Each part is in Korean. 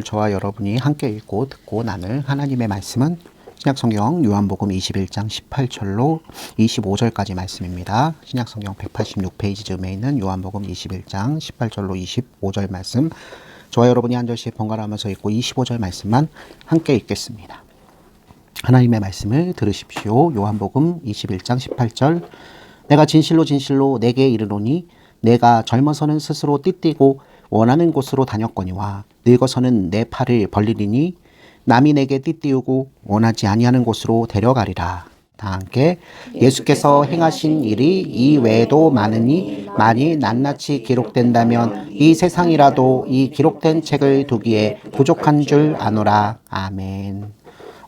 저와 여러분이 함께 읽고 듣고 나눌 하나님의 말씀은 신약성경 요한복음 21장 18절로 25절까지 말씀입니다. 신약성경 186페이지쯤에 있는 요한복음 21장 18절로 25절 말씀, 저와 여러분이 한 절씩 번갈아가면서 읽고 25절 말씀만 함께 읽겠습니다. 하나님의 말씀을 들으십시오. 요한복음 21장 18절. 내가 진실로 진실로 내게 이르노니 내가 젊어서는 스스로 띠띠고 원하는 곳으로 다녔거니와 늙어서는 내 팔을 벌리리니 남이 내게 띠띠우고 원하지 아니하는 곳으로 데려가리라. 다 함께. 예수께서 행하신 일이 이 외에도 많으니 만일 낱낱이 기록된다면 이 세상이라도 이 기록된 책을 두기에 부족한 줄 아노라. 아멘.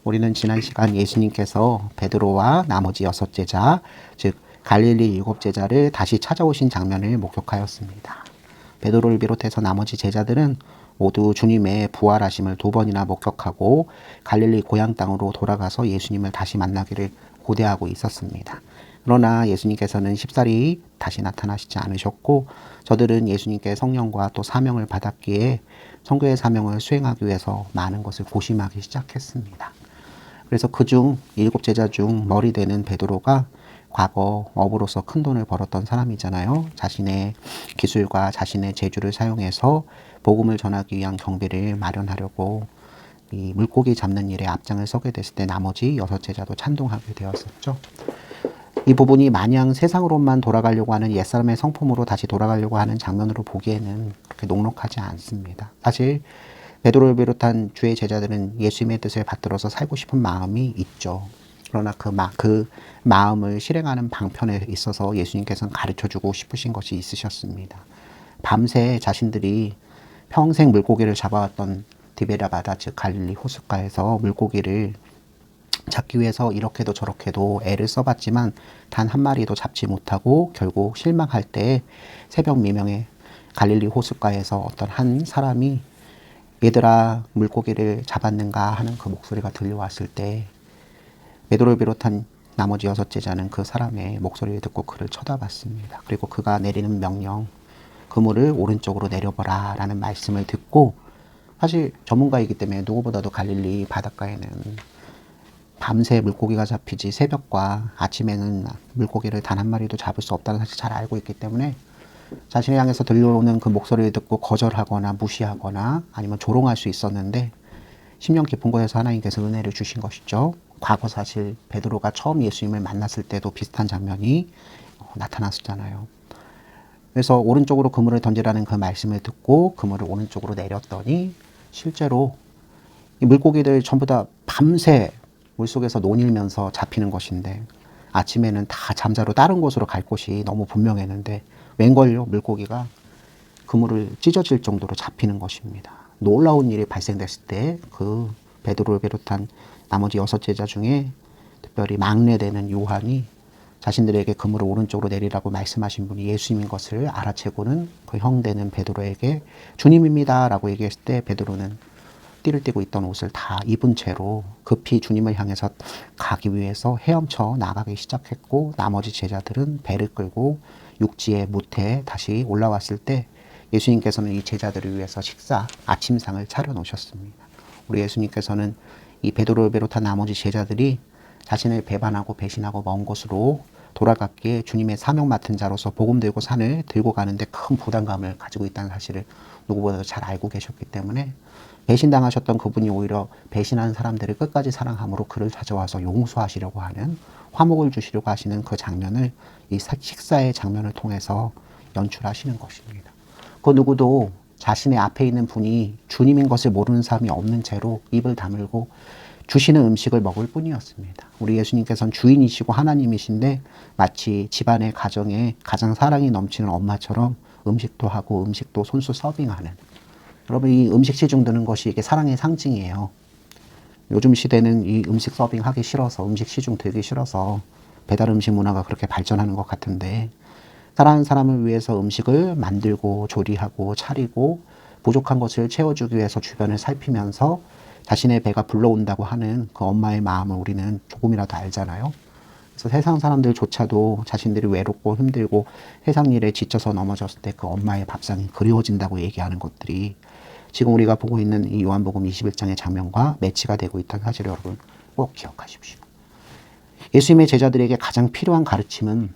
우리는 지난 시간 예수님께서 베드로와 나머지 6제자, 즉 갈릴리 7제자를 다시 찾아오신 장면을 목격하였습니다. 베드로를 비롯해서 나머지 제자들은 모두 주님의 부활하심을 2번이나 목격하고 갈릴리 고향 땅으로 돌아가서 예수님을 다시 만나기를 고대하고 있었습니다. 그러나 예수님께서는 쉽사리 다시 나타나시지 않으셨고 저들은 예수님께 성령과 또 사명을 받았기에 선교의 사명을 수행하기 위해서 많은 것을 고심하기 시작했습니다. 그래서 그중 7제자 중 머리 되는 베드로가 과거 어부로서 큰 돈을 벌었던 사람이잖아요. 자신의 기술과 자신의 재주를 사용해서 복음을 전하기 위한 경비를 마련하려고 이 물고기 잡는 일에 앞장을 서게 됐을 때 나머지 6제자도 찬동하게 되었었죠. 이 부분이 마냥 세상으로만 돌아가려고 하는 옛사람의 성품으로 다시 돌아가려고 하는 장면으로 보기에는 그렇게 녹록하지 않습니다. 사실 베드로를 비롯한 주의 제자들은 예수님의 뜻을 받들어서 살고 싶은 마음이 있죠. 그러나 그 마음을 실행하는 방편에 있어서 예수님께서는 가르쳐주고 싶으신 것이 있으셨습니다. 밤새 자신들이 평생 물고기를 잡아왔던 디베랴 바다, 즉 갈릴리 호숫가에서 물고기를 잡기 위해서 이렇게도 저렇게도 애를 써봤지만 단 한 마리도 잡지 못하고 결국 실망할 때 새벽 미명에 갈릴리 호숫가에서 어떤 한 사람이 얘들아 물고기를 잡았는가 하는 그 목소리가 들려왔을 때 베드로를 비롯한 나머지 6제자는 그 사람의 목소리를 듣고 그를 쳐다봤습니다. 그리고 그가 내리는 명령, 그물을 오른쪽으로 내려보라 라는 말씀을 듣고, 사실 전문가이기 때문에 누구보다도 갈릴리 바닷가에는 밤새 물고기가 잡히지 새벽과 아침에는 물고기를 단 한 마리도 잡을 수 없다는 사실 잘 알고 있기 때문에 자신을 향해서 들려오는 그 목소리를 듣고 거절하거나 무시하거나 아니면 조롱할 수 있었는데 심령 깊은 곳에서 하나님께서 은혜를 주신 것이죠. 과거 사실 베드로가 처음 예수님을 만났을 때도 비슷한 장면이 나타났었잖아요. 그래서 오른쪽으로 그물을 던지라는 그 말씀을 듣고 그물을 오른쪽으로 내렸더니 실제로 이 물고기들 전부 다 밤새 물속에서 논일면서 잡히는 것인데 아침에는 다 잠자러 다른 곳으로 갈 곳이 너무 분명했는데 웬걸요 물고기가 그물을 찢어질 정도로 잡히는 것입니다. 놀라운 일이 발생됐을 때 그 베드로를 비롯한 나머지 6제자 중에 특별히 막내되는 요한이 자신들에게 그물을 오른쪽으로 내리라고 말씀하신 분이 예수님인 것을 알아채고는 그 형 되는 베드로에게 주님입니다 라고 얘기했을 때 베드로는 띠를 띠고 있던 옷을 다 입은 채로 급히 주님을 향해서 가기 위해서 헤엄쳐 나가기 시작했고 나머지 제자들은 배를 끌고 육지의 무태에 다시 올라왔을 때 예수님께서는 이 제자들을 위해서 아침상을 차려 놓으셨습니다. 우리 예수님께서는 이 베드로를 비롯한 나머지 제자들이 자신을 배반하고 배신하고 먼 곳으로 돌아갔기에 주님의 사명 맡은 자로서 복음 들고 산을 들고 가는데 큰 부담감을 가지고 있다는 사실을 누구보다도 잘 알고 계셨기 때문에 배신당하셨던 그분이 오히려 배신하는 사람들을 끝까지 사랑함으로 그를 찾아와서 용서하시려고 하는, 화목을 주시려고 하시는 그 장면을 이 식사의 장면을 통해서 연출하시는 것입니다. 그 누구도 자신의 앞에 있는 분이 주님인 것을 모르는 사람이 없는 채로 입을 다물고 주시는 음식을 먹을 뿐이었습니다. 우리 예수님께서는 주인이시고 하나님이신데 마치 집안의 가정에 가장 사랑이 넘치는 엄마처럼 음식도 하고 음식도 손수 서빙하는, 여러분 이 음식 시중 드는 것이 이게 사랑의 상징이에요. 요즘 시대는 이 음식 서빙하기 싫어서 음식 시중 들기 싫어서 배달 음식 문화가 그렇게 발전하는 것 같은데 사랑하는 사람을 위해서 음식을 만들고 조리하고 차리고 부족한 것을 채워주기 위해서 주변을 살피면서 자신의 배가 불러온다고 하는 그 엄마의 마음을 우리는 조금이라도 알잖아요. 그래서 세상 사람들조차도 자신들이 외롭고 힘들고 세상 일에 지쳐서 넘어졌을 때 그 엄마의 밥상이 그리워진다고 얘기하는 것들이 지금 우리가 보고 있는 이 요한복음 21장의 장면과 매치가 되고 있다는 사실을 여러분 꼭 기억하십시오. 예수님의 제자들에게 가장 필요한 가르침은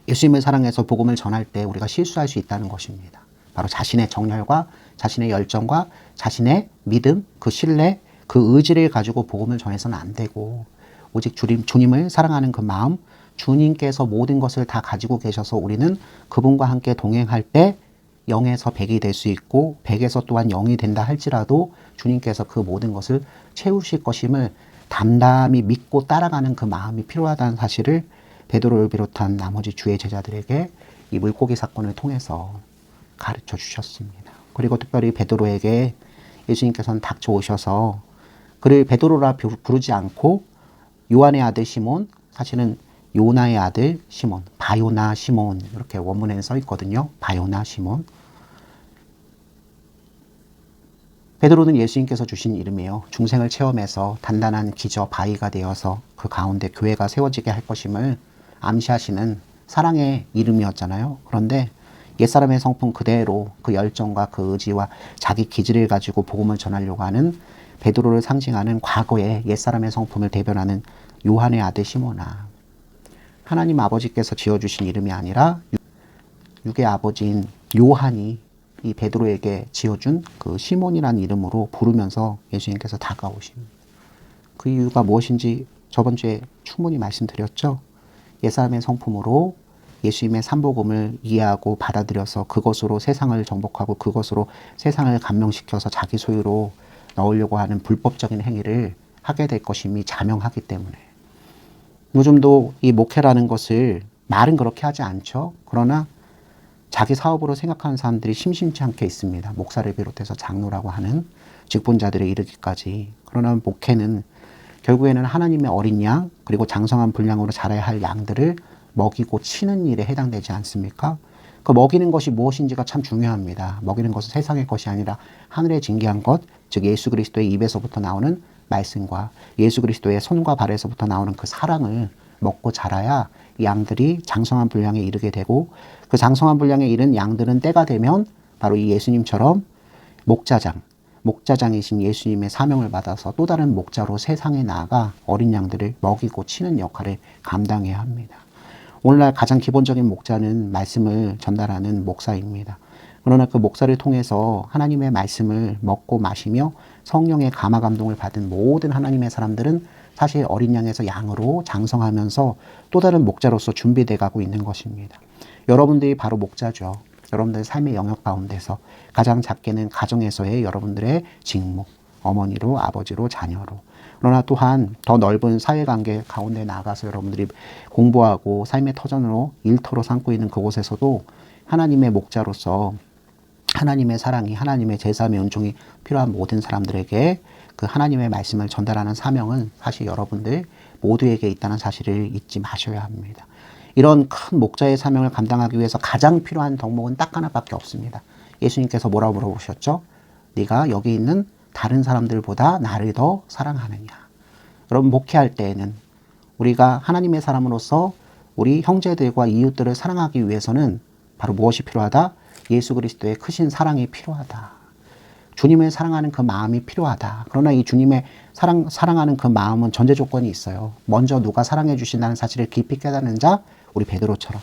예수님을 사랑해서 복음을 전할 때 우리가 실수할 수 있다는 것입니다. 바로 자신의 정열과 자신의 열정과 자신의 믿음, 그 신뢰, 그 의지를 가지고 복음을 전해서는 안 되고 오직 주님을 사랑하는 그 마음, 주님께서 모든 것을 다 가지고 계셔서 우리는 그분과 함께 동행할 때 0에서 100이 될 수 있고 100에서 또한 0이 된다 할지라도 주님께서 그 모든 것을 채우실 것임을 담담히 믿고 따라가는 그 마음이 필요하다는 사실을 베드로를 비롯한 나머지 주의 제자들에게 이 물고기 사건을 통해서 가르쳐 주셨습니다. 그리고 특별히 베드로에게 예수님께서는 닥쳐오셔서 그를 베드로라 부르지 않고 요한의 아들 시몬, 사실은 요나의 아들 시몬, 바요나 시몬 이렇게 원문에는 써 있거든요. 바요나 시몬. 베드로는 예수님께서 주신 이름이에요. 중생을 체험해서 단단한 기저 바위가 되어서 그 가운데 교회가 세워지게 할 것임을 암시하시는 사랑의 이름이었잖아요. 그런데 옛사람의 성품 그대로 그 열정과 그 의지와 자기 기질을 가지고 복음을 전하려고 하는 베드로를 상징하는 과거의 옛사람의 성품을 대변하는 요한의 아들 시몬아. 하나님 아버지께서 지어주신 이름이 아니라 육의 아버지인 요한이 이 베드로에게 지어준 그 시몬이라는 이름으로 부르면서 예수님께서 다가오십니다. 그 이유가 무엇인지 저번 주에 충분히 말씀드렸죠. 옛사람의 성품으로 예수님의 삼복음을 이해하고 받아들여서 그것으로 세상을 정복하고 그것으로 세상을 감명시켜서 자기 소유로 넣으려고 하는 불법적인 행위를 하게 될 것임이 자명하기 때문에 요즘도 이 목회라는 것을 말은 그렇게 하지 않죠. 그러나 자기 사업으로 생각하는 사람들이 심심치 않게 있습니다. 목사를 비롯해서 장로라고 하는 직분자들에 이르기까지. 그러나 목회는 결국에는 하나님의 어린 양 그리고 장성한 분량으로 자라야 할 양들을 먹이고 치는 일에 해당되지 않습니까? 그 먹이는 것이 무엇인지가 참 중요합니다. 먹이는 것은 세상의 것이 아니라 하늘의 징계한 것, 즉 예수 그리스도의 입에서부터 나오는 말씀과 예수 그리스도의 손과 발에서부터 나오는 그 사랑을 먹고 자라야 이 양들이 장성한 분량에 이르게 되고 그 장성한 분량에 이른 양들은 때가 되면 바로 이 예수님처럼 목자장이신 예수님의 사명을 받아서 또 다른 목자로 세상에 나아가 어린 양들을 먹이고 치는 역할을 감당해야 합니다. 오늘날 가장 기본적인 목자는 말씀을 전달하는 목사입니다. 그러나 그 목사를 통해서 하나님의 말씀을 먹고 마시며 성령의 감화 감동을 받은 모든 하나님의 사람들은 사실 어린 양에서 양으로 장성하면서 또 다른 목자로서 준비돼 가고 있는 것입니다. 여러분들이 바로 목자죠. 여러분들의 삶의 영역 가운데서 가장 작게는 가정에서의 여러분들의 직무, 어머니로, 아버지로, 자녀로. 그러나 또한 더 넓은 사회관계 가운데 나가서 여러분들이 공부하고 삶의 터전으로 일터로 삼고 있는 그곳에서도 하나님의 목자로서 하나님의 사랑이, 하나님의 제사의 은총이 필요한 모든 사람들에게 그 하나님의 말씀을 전달하는 사명은 사실 여러분들 모두에게 있다는 사실을 잊지 마셔야 합니다. 이런 큰 목자의 사명을 감당하기 위해서 가장 필요한 덕목은 딱 하나밖에 없습니다. 예수님께서 뭐라고 물어보셨죠? 네가 여기 있는 다른 사람들보다 나를 더 사랑하느냐. 여러분 목회할 때에는 우리가 하나님의 사람으로서 우리 형제들과 이웃들을 사랑하기 위해서는 바로 무엇이 필요하다? 예수 그리스도의 크신 사랑이 필요하다. 주님을 사랑하는 그 마음이 필요하다. 그러나 이 주님의 사랑하는 그 마음은 전제 조건이 있어요. 먼저 누가 사랑해 주신다는 사실을 깊이 깨닫는 자, 우리 베드로처럼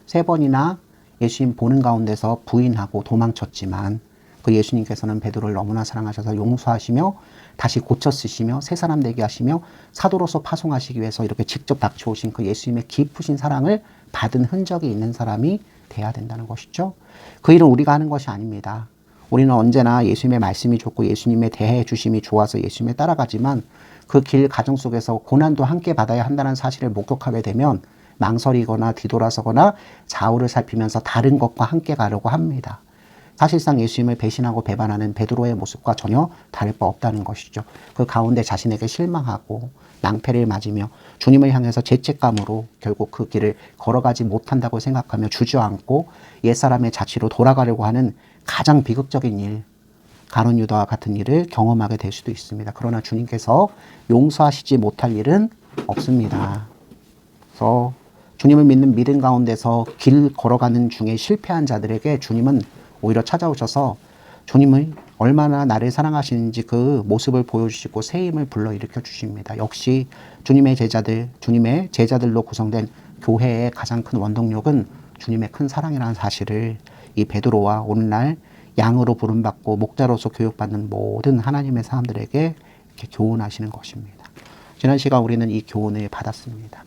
3번이나 예수님 보는 가운데서 부인하고 도망쳤지만 그 예수님께서는 베드로를 너무나 사랑하셔서 용서하시며 다시 고쳐 쓰시며 새 사람 되게 하시며 사도로서 파송하시기 위해서 이렇게 직접 닥쳐오신 그 예수님의 깊으신 사랑을 받은 흔적이 있는 사람이 돼야 된다는 것이죠. 그 일은 우리가 하는 것이 아닙니다. 우리는 언제나 예수님의 말씀이 좋고 예수님의 대해 주심이 좋아서 예수님에 따라가지만 그 길 가정 속에서 고난도 함께 받아야 한다는 사실을 목격하게 되면 망설이거나 뒤돌아서거나 좌우를 살피면서 다른 것과 함께 가려고 합니다. 사실상 예수님을 배신하고 배반하는 베드로의 모습과 전혀 다를 바 없다는 것이죠. 그 가운데 자신에게 실망하고 낭패를 맞으며 주님을 향해서 죄책감으로 결국 그 길을 걸어가지 못한다고 생각하며 주저앉고 옛사람의 자취로 돌아가려고 하는 가장 비극적인 일, 가룟 유다와 같은 일을 경험하게 될 수도 있습니다. 그러나 주님께서 용서하시지 못할 일은 없습니다. 그래서 주님을 믿는 믿음 가운데서 길 걸어가는 중에 실패한 자들에게 주님은 오히려 찾아오셔서 주님의 얼마나 나를 사랑하시는지 그 모습을 보여주시고 새 힘을 불러일으켜 주십니다. 역시 주님의 제자들로 구성된 교회의 가장 큰 원동력은 주님의 큰 사랑이라는 사실을 이 베드로와 오늘날 양으로 부름받고 목자로서 교육받는 모든 하나님의 사람들에게 이렇게 교훈하시는 것입니다. 지난 시간 우리는 이 교훈을 받았습니다.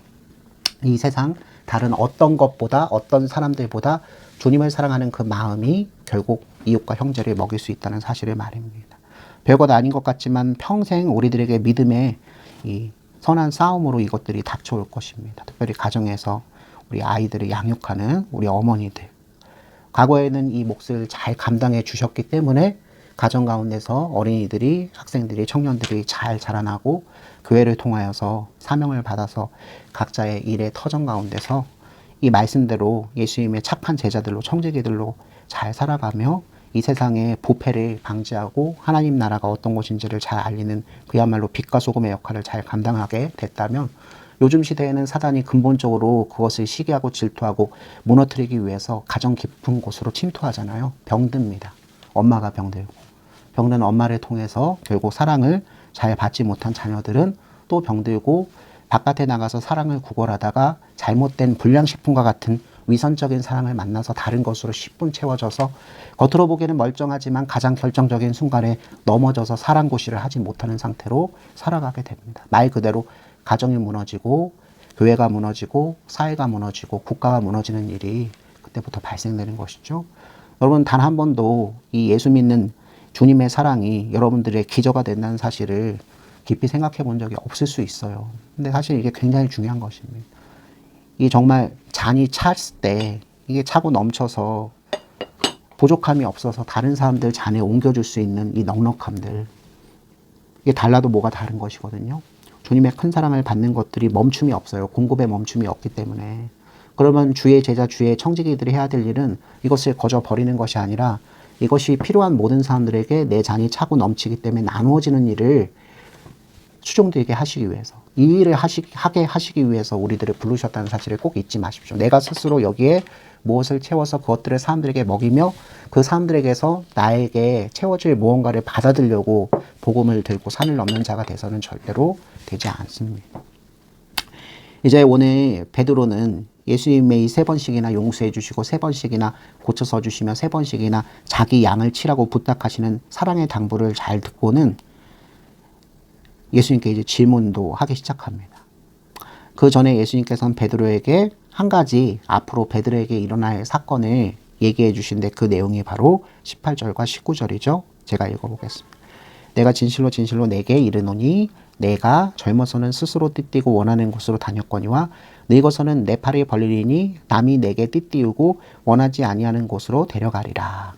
이 세상 다른 어떤 것보다 어떤 사람들보다 주님을 사랑하는 그 마음이 결국 이웃과 형제를 먹일 수 있다는 사실을 말입니다. 별것 아닌 것 같지만 평생 우리들에게 믿음의 이 선한 싸움으로 이것들이 닥쳐올 것입니다. 특별히 가정에서 우리 아이들을 양육하는 우리 어머니들. 과거에는 이 몫을 잘 감당해 주셨기 때문에 가정 가운데서 어린이들이, 학생들이, 청년들이 잘 자라나고 교회를 통하여서 사명을 받아서 각자의 일의 터전 가운데서 이 말씀대로 예수님의 착한 제자들로, 청지기들로 잘 살아가며 이 세상의 부패를 방지하고 하나님 나라가 어떤 것인지를 잘 알리는 그야말로 빛과 소금의 역할을 잘 감당하게 됐다면, 요즘 시대에는 사단이 근본적으로 그것을 시기하고 질투하고 무너뜨리기 위해서 가정 깊은 곳으로 침투하잖아요. 병듭니다. 엄마가 병들고, 병든 엄마를 통해서 결국 사랑을 잘 받지 못한 자녀들은 또 병들고, 바깥에 나가서 사랑을 구걸하다가 잘못된 불량식품과 같은 위선적인 사랑을 만나서 다른 것으로 10분 채워져서 겉으로 보기에는 멀쩡하지만 가장 결정적인 순간에 넘어져서 사랑 고시를 하지 못하는 상태로 살아가게 됩니다. 말 그대로 가정이 무너지고 교회가 무너지고 사회가 무너지고 국가가 무너지는 일이 그때부터 발생되는 것이죠. 여러분, 단 한 번도 이 예수 믿는 주님의 사랑이 여러분들의 기저가 된다는 사실을 깊이 생각해 본 적이 없을 수 있어요. 근데 사실 이게 굉장히 중요한 것입니다. 이 정말 잔이 찼을 때 이게 차고 넘쳐서 부족함이 없어서 다른 사람들 잔에 옮겨줄 수 있는 이 넉넉함들, 이게 달라도 뭐가 다른 것이거든요. 주님의 큰 사랑을 받는 것들이 멈춤이 없어요. 공급에 멈춤이 없기 때문에. 그러면 주의 제자, 주의 청지기들이 해야 될 일은 이것을 거저 버리는 것이 아니라 이것이 필요한 모든 사람들에게 내 잔이 차고 넘치기 때문에 나누어지는 일을 수종되게 하시기 위해서, 이 일을 하게 하시기 위해서 우리들을 부르셨다는 사실을 꼭 잊지 마십시오. 내가 스스로 여기에 무엇을 채워서 그것들을 사람들에게 먹이며 그 사람들에게서 나에게 채워질 무언가를 받아들려고 복음을 들고 산을 넘는 자가 돼서는 절대로 되지 않습니다. 이제 오늘 베드로는 예수님의 이 3번씩이나 용서해 주시고 3번씩이나 고쳐서 주시며 3번씩이나 자기 양을 치라고 부탁하시는 사랑의 당부를 잘 듣고는 예수님께 이제 질문도 하기 시작합니다. 그 전에 예수님께서는 베드로에게 한 가지 앞으로 베드로에게 일어날 사건을 얘기해 주신데 그 내용이 바로 18절과 19절이죠. 제가 읽어보겠습니다. 내가 진실로 진실로 내게 이르노니 내가 젊어서는 스스로 띠띠고 원하는 곳으로 다녔거니와 늙어서는 내 팔을 벌리리니 남이 내게 띠띠우고 원하지 아니하는 곳으로 데려가리라.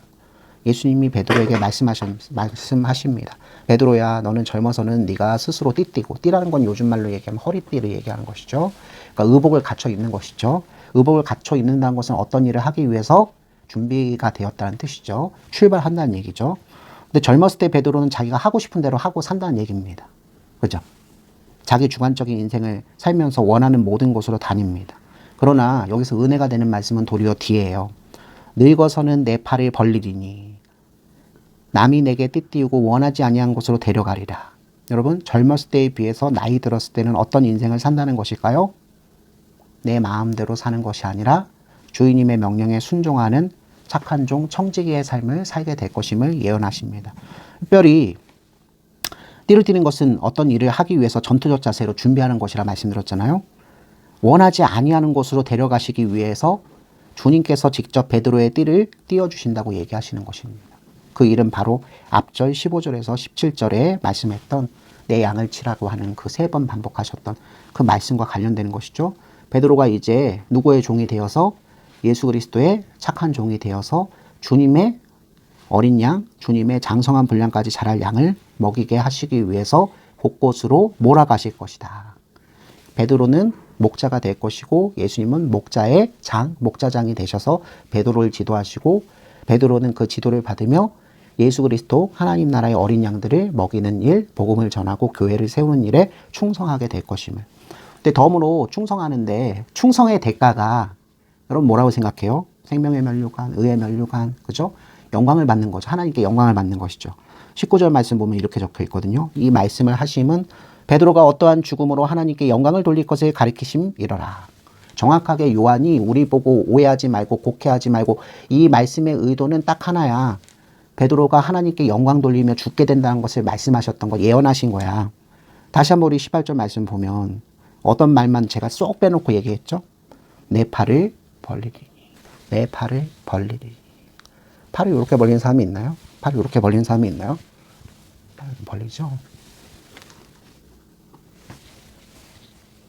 예수님이 베드로에게 말씀하십니다. 베드로야, 너는 젊어서는 네가 스스로 띠띠고, 띠라는 건 요즘 말로 얘기하면 허리띠를 얘기하는 것이죠. 그러니까 의복을 갖춰 입는 것이죠. 의복을 갖춰 입는다는 것은 어떤 일을 하기 위해서 준비가 되었다는 뜻이죠. 출발한다는 얘기죠. 근데 젊었을 때 베드로는 자기가 하고 싶은 대로 하고 산다는 얘기입니다. 그죠? 자기 주관적인 인생을 살면서 원하는 모든 곳으로 다닙니다. 그러나 여기서 은혜가 되는 말씀은 도리어 뒤에요. 늙어서는 내 팔을 벌리리니 남이 내게 띠띠우고 원하지 아니한 곳으로 데려가리라. 여러분, 젊었을 때에 비해서 나이 들었을 때는 어떤 인생을 산다는 것일까요? 내 마음대로 사는 것이 아니라 주인님의 명령에 순종하는 착한 종, 청지기의 삶을 살게 될 것임을 예언하십니다. 특별히 띠를 띠는 것은 어떤 일을 하기 위해서 전투적 자세로 준비하는 것이라 말씀드렸잖아요. 원하지 아니하는 곳으로 데려가시기 위해서 주님께서 직접 베드로의 띠를 띄워주신다고 얘기하시는 것입니다. 그 일은 바로 앞절 15절에서 17절에 말씀했던 내 양을 치라고 하는 그 3번 반복하셨던 그 말씀과 관련되는 것이죠. 베드로가 이제 누구의 종이 되어서 예수 그리스도의 착한 종이 되어서 주님의 어린 양, 주님의 장성한 분량까지 자랄 양을 먹이게 하시기 위해서 곳곳으로 몰아가실 것이다. 베드로는 목자가 될 것이고 예수님은 목자의 장, 목자장이 되셔서 베드로를 지도하시고 베드로는 그 지도를 받으며 예수 그리스도 하나님 나라의 어린 양들을 먹이는 일, 복음을 전하고 교회를 세우는 일에 충성하게 될 것임을. 근데 덤으로 충성하는데 충성의 대가가 여러분 뭐라고 생각해요? 생명의 면류관, 의의 면류관, 그죠? 영광을 받는 거죠. 하나님께 영광을 받는 것이죠. 19절 말씀 보면 이렇게 적혀 있거든요. 이 말씀을 하심은 베드로가 어떠한 죽음으로 하나님께 영광을 돌릴 것을 가리키심이러라. 정확하게 요한이 우리 보고 오해하지 말고 곡해하지 말고 이 말씀의 의도는 딱 하나야. 베드로가 하나님께 영광 돌리며 죽게 된다는 것을 말씀하셨던 거 예언하신 거야. 다시 한번 우리 18절 말씀 보면 어떤 말만 제가 쏙 빼놓고 얘기했죠? 내 팔을 벌리리니. 내 팔을 벌리리니. 팔을 이렇게 벌리는 사람이 있나요? 팔을 이렇게 벌리는 사람이 있나요? 팔을 벌리죠.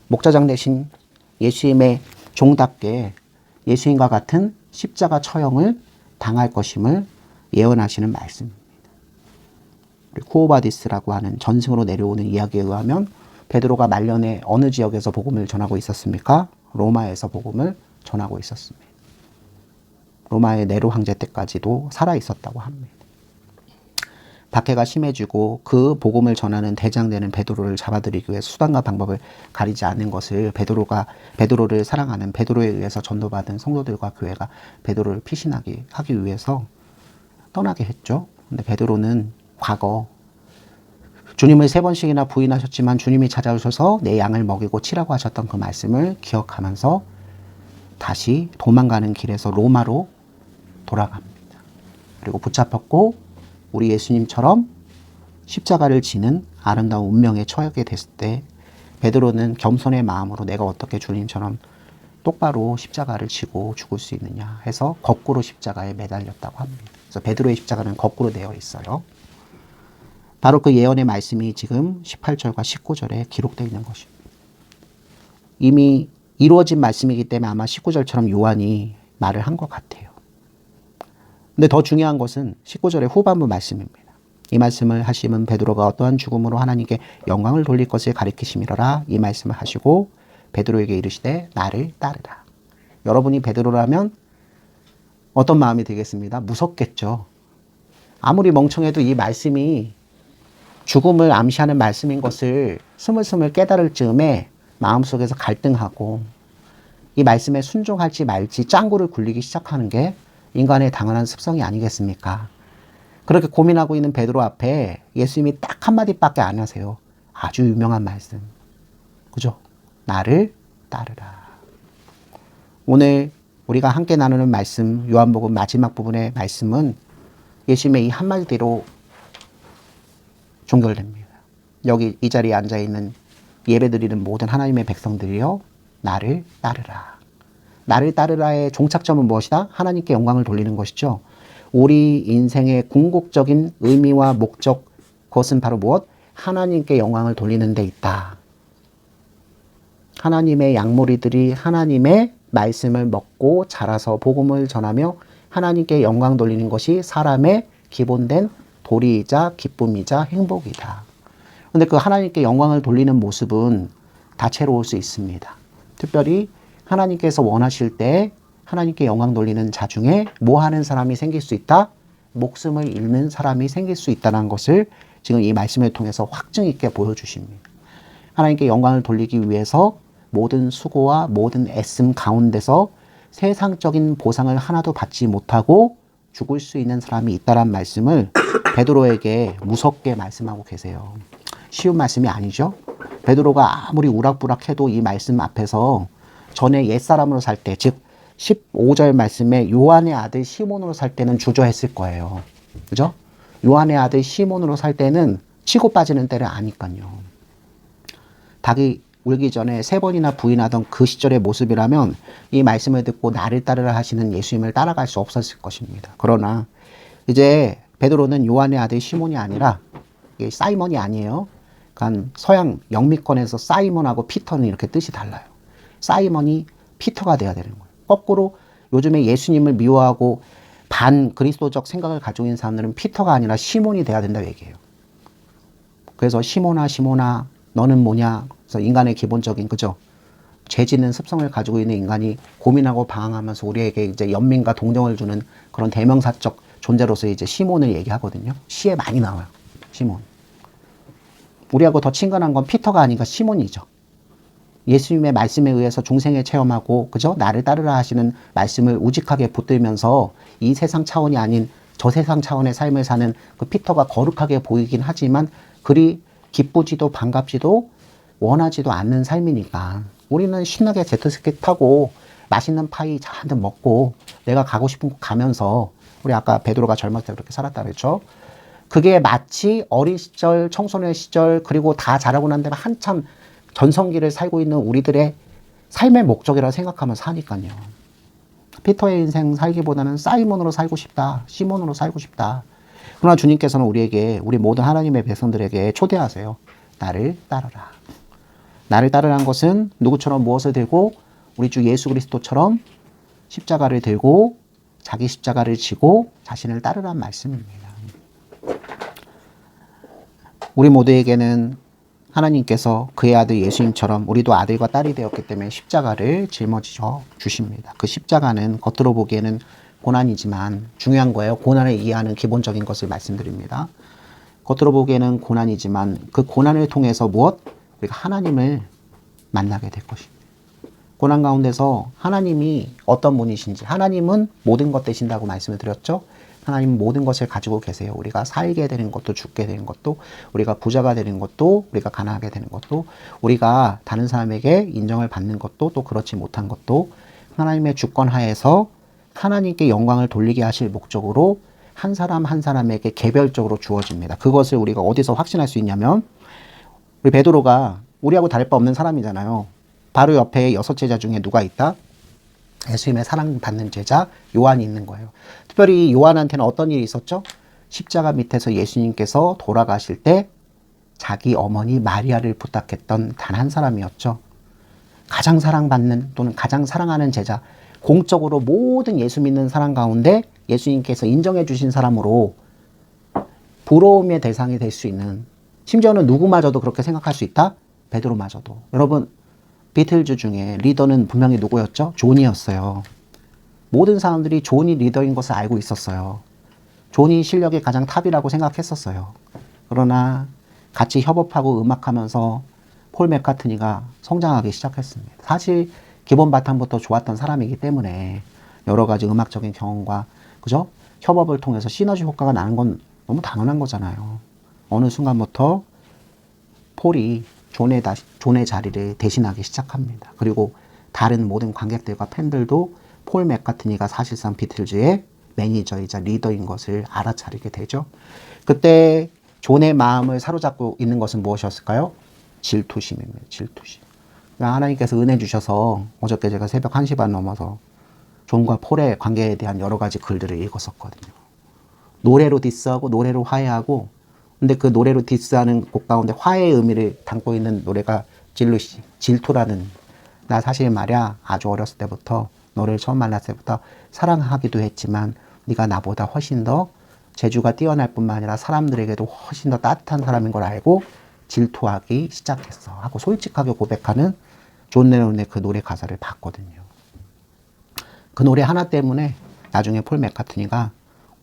목자장 대신 예수님의 종답게 예수님과 같은 십자가 처형을 당할 것임을 예언하시는 말씀입니다. 쿠오바디스라고 하는 전승으로 내려오는 이야기에 의하면 베드로가 말년에 어느 지역에서 복음을 전하고 있었습니까? 로마에서 복음을 전하고 있었습니다. 로마의 네로 황제 때까지도 살아 있었다고 합니다. 박해가 심해지고 그 복음을 전하는 대장되는 베드로를 잡아들이기 위해 수단과 방법을 가리지 않는 것을 베드로를 사랑하는 베드로에 의해서 전도받은 성도들과 교회가 베드로를 피신하게 하기 위해서 떠나게 했죠. 근데 베드로는 과거 주님을 3번씩이나 부인하셨지만 주님이 찾아오셔서 내 양을 먹이고 치라고 하셨던 그 말씀을 기억하면서 다시 도망가는 길에서 로마로 돌아갑니다. 그리고 붙잡혔고 우리 예수님처럼 십자가를 지는 아름다운 운명에 처하게 됐을 때 베드로는 겸손의 마음으로 내가 어떻게 주님처럼 똑바로 십자가를 지고 죽을 수 있느냐 해서 거꾸로 십자가에 매달렸다고 합니다. 그래서 베드로의 십자가는 거꾸로 되어 있어요. 바로 그 예언의 말씀이 지금 18절과 19절에 기록되어 있는 것입니다. 이미 이루어진 말씀이기 때문에 아마 19절처럼 요한이 말을 한 것 같아요. 근데 더 중요한 것은 19절의 후반부 말씀입니다. 이 말씀을 하시면 베드로가 어떠한 죽음으로 하나님께 영광을 돌릴 것을 가리키심이러라. 이 말씀을 하시고 베드로에게 이르시되 나를 따르라. 여러분이 베드로라면 어떤 마음이 들겠습니다? 무섭겠죠. 아무리 멍청해도 이 말씀이 죽음을 암시하는 말씀인 것을 스물스물 깨달을 즈음에 마음속에서 갈등하고 이 말씀에 순종할지 말지 짱구를 굴리기 시작하는 게 인간의 당연한 습성이 아니겠습니까? 그렇게 고민하고 있는 베드로 앞에 예수님이 딱 한마디밖에 안 하세요. 아주 유명한 말씀. 그죠? 나를 따르라. 오늘 우리가 함께 나누는 말씀, 요한복음 마지막 부분의 말씀은 예수님의 이 한마디로 종결됩니다. 여기 이 자리에 앉아있는 예배드리는 모든 하나님의 백성들이여 나를 따르라. 나를 따르라의 종착점은 무엇이다? 하나님께 영광을 돌리는 것이죠. 우리 인생의 궁극적인 의미와 목적, 그것은 바로 무엇? 하나님께 영광을 돌리는 데 있다. 하나님의 양무리들이 하나님의 말씀을 먹고 자라서 복음을 전하며 하나님께 영광 돌리는 것이 사람의 기본된 도리이자 기쁨이자 행복이다. 그런데 그 하나님께 영광을 돌리는 모습은 다채로울 수 있습니다. 특별히 하나님께서 원하실 때 하나님께 영광 돌리는 자 중에 뭐 하는 사람이 생길 수 있다? 목숨을 잃는 사람이 생길 수 있다는 것을 지금 이 말씀을 통해서 확증 있게 보여주십니다. 하나님께 영광을 돌리기 위해서 모든 수고와 모든 애씀 가운데서 세상적인 보상을 하나도 받지 못하고 죽을 수 있는 사람이 있다는 말씀을 베드로에게 무섭게 말씀하고 계세요. 쉬운 말씀이 아니죠. 베드로가 아무리 우락부락해도 이 말씀 앞에서 전에 옛사람으로 살 때, 즉 15절 말씀에 요한의 아들 시몬으로 살 때는 주저했을 거예요. 그죠? 요한의 아들 시몬으로 살 때는 치고 빠지는 때를 아니까요. 닭이 울기 전에 3번이나 부인하던 그 시절의 모습이라면 이 말씀을 듣고 나를 따르라 하시는 예수님을 따라갈 수 없었을 것입니다. 그러나 이제 베드로는 요한의 아들 시몬이 아니라 사이먼이 아니에요. 그러니까 서양 영미권에서 사이먼하고 피터는 이렇게 뜻이 달라요. 사이먼이 피터가 돼야 되는 거예요. 거꾸로 요즘에 예수님을 미워하고 반 그리스도적 생각을 가지고 있는 사람들은 피터가 아니라 시몬이 돼야 된다고 얘기해요. 그래서 시몬아 너는 뭐냐? 그래서 인간의 기본적인 그죠? 죄짓는 습성을 가지고 있는 인간이 고민하고 방황하면서 우리에게 이제 연민과 동정을 주는 그런 대명사적 존재로서 이제 시몬을 얘기하거든요. 시에 많이 나와요. 시몬. 우리하고 더 친근한 건 피터가 아니라 시몬이죠. 예수님의 말씀에 의해서 중생에 체험하고 그죠? 나를 따르라 하시는 말씀을 우직하게 붙들면서 이 세상 차원이 아닌 저 세상 차원의 삶을 사는 그 피터가 거룩하게 보이긴 하지만 그리 기쁘지도 반갑지도 원하지도 않는 삶이니까 우리는 신나게 제트스키 타고 맛있는 파이 잔뜩 먹고 내가 가고 싶은 곳 가면서 우리 아까 베드로가 젊었을 때 그렇게 살았다 그랬죠. 그게 마치 어린 시절, 청소년 시절 그리고 다 자라고 난 다음에 한참 전성기를 살고 있는 우리들의 삶의 목적이라고 생각하면 사니까요. 피터의 인생 살기보다는 사이몬으로 살고 싶다. 시몬으로 살고 싶다. 그러나 주님께서는 우리에게 우리 모든 하나님의 백성들에게 초대하세요. 나를 따르라. 나를 따르라는 것은 누구처럼 무엇을 들고 우리 주 예수 그리스도처럼 십자가를 들고 자기 십자가를 지고 자신을 따르란 말씀입니다. 우리 모두에게는 하나님께서 그의 아들 예수님처럼 우리도 아들과 딸이 되었기 때문에 십자가를 짊어지셔 주십니다. 그 십자가는 겉으로 보기에는 고난이지만 중요한 거예요. 고난을 이해하는 기본적인 것을 말씀드립니다. 겉으로 보기에는 고난이지만 그 고난을 통해서 무엇? 우리가 하나님을 만나게 될 것입니다. 고난 가운데서 하나님이 어떤 분이신지 하나님은 모든 것 되신다고 말씀을 드렸죠. 하나님은 모든 것을 가지고 계세요. 우리가 살게 되는 것도 죽게 되는 것도 우리가 부자가 되는 것도 우리가 가난하게 되는 것도 우리가 다른 사람에게 인정을 받는 것도 또 그렇지 못한 것도 하나님의 주권 하에서 하나님께 영광을 돌리게 하실 목적으로 한 사람 한 사람에게 개별적으로 주어집니다. 그것을 우리가 어디서 확신할 수 있냐면 우리 베드로가 우리하고 다를 바 없는 사람이잖아요. 바로 옆에 6제자 중에 누가 있다? 예수님의 사랑받는 제자 요한이 있는 거예요. 특별히 요한한테는 어떤 일이 있었죠? 십자가 밑에서 예수님께서 돌아가실 때 자기 어머니 마리아를 부탁했던 단 한 사람이었죠. 가장 사랑받는 또는 가장 사랑하는 제자, 공적으로 모든 예수 믿는 사람 가운데 예수님께서 인정해 주신 사람으로 부러움의 대상이 될 수 있는, 심지어는 누구마저도 그렇게 생각할 수 있다? 베드로마저도. 여러분, 비틀즈 중에 리더는 분명히 누구였죠? 존이었어요. 모든 사람들이 존이 리더인 것을 알고 있었어요. 존이 실력이 가장 탑이라고 생각했었어요. 그러나 같이 협업하고 음악하면서 폴 맥카트니가 성장하기 시작했습니다. 사실 기본 바탕부터 좋았던 사람이기 때문에 여러 가지 음악적인 경험과 그죠? 협업을 통해서 시너지 효과가 나는 건 너무 당연한 거잖아요. 어느 순간부터 폴이 존의 자리를 대신하기 시작합니다. 그리고 다른 모든 관객들과 팬들도 폴 맥카트니가 사실상 비틀즈의 매니저이자 리더인 것을 알아차리게 되죠. 그때 존의 마음을 사로잡고 있는 것은 무엇이었을까요? 질투심입니다. 질투심. 하나님께서 은혜 주셔서 어저께 제가 새벽 1시 반 넘어서 존과 폴의 관계에 대한 여러 가지 글들을 읽었었거든요. 노래로 디스하고 노래로 화해하고, 근데 그 노래로 디스하는 곡 가운데 화해의 의미를 담고 있는 노래가 질루시, 질투라는, 나 사실 말이야 아주 어렸을 때부터 너를 처음 만났을 때부터 사랑하기도 했지만 네가 나보다 훨씬 더 재주가 뛰어날 뿐만 아니라 사람들에게도 훨씬 더 따뜻한 사람인 걸 알고 질투하기 시작했어 하고 솔직하게 고백하는 존 레논의 그 노래 가사를 봤거든요. 그 노래 하나 때문에 나중에 폴 맥카트니가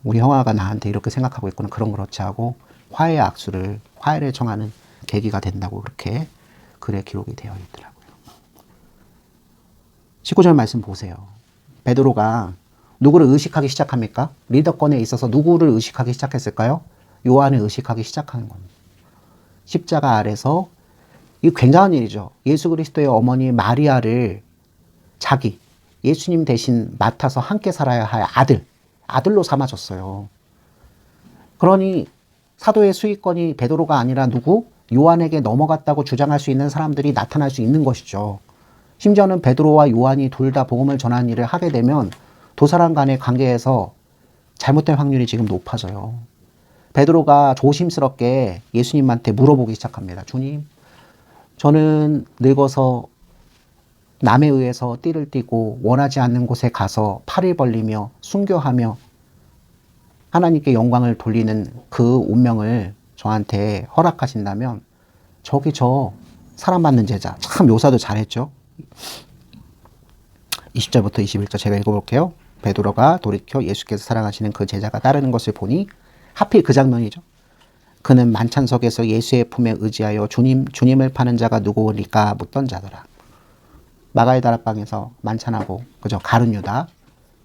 우리 형아가 나한테 이렇게 생각하고 있구나, 그런 그렇지 하고 화해의 악수를, 화해를 청하는 계기가 된다고 그렇게 글에 기록이 되어 있더라고요. 19절 말씀 보세요. 베드로가 누구를 의식하기 시작합니까? 리더권에 있어서 누구를 의식하기 시작했을까요? 요한을 의식하기 시작하는 겁니다. 십자가 아래서, 이 굉장한 일이죠. 예수 그리스도의 어머니 마리아를 자기, 예수님 대신 맡아서 함께 살아야 할 아들로 삼아줬어요. 그러니 사도의 수익권이 베드로가 아니라 누구? 요한에게 넘어갔다고 주장할 수 있는 사람들이 나타날 수 있는 것이죠. 심지어는 베드로와 요한이 둘 다 복음을 전하는 일을 하게 되면 두 사람 간의 관계에서 잘못될 확률이 지금 높아져요. 베드로가 조심스럽게 예수님한테 물어보기 시작합니다. 주님, 저는 늙어서 남에 의해서 띠를 띠고 원하지 않는 곳에 가서 팔을 벌리며 순교하며 하나님께 영광을 돌리는 그 운명을 저한테 허락하신다면 저기 저 사랑받는 제자, 참 묘사도 잘했죠. 20절부터 21절 제가 읽어볼게요. 베드로가 돌이켜 예수께서 사랑하시는 그 제자가 따르는 것을 보니, 하필 그 장면이죠. 그는 만찬석에서 예수의 품에 의지하여 주님을 파는 자가 누구니까 묻던 자더라. 마가의 다락방에서 만찬하고 그죠, 가룟 유다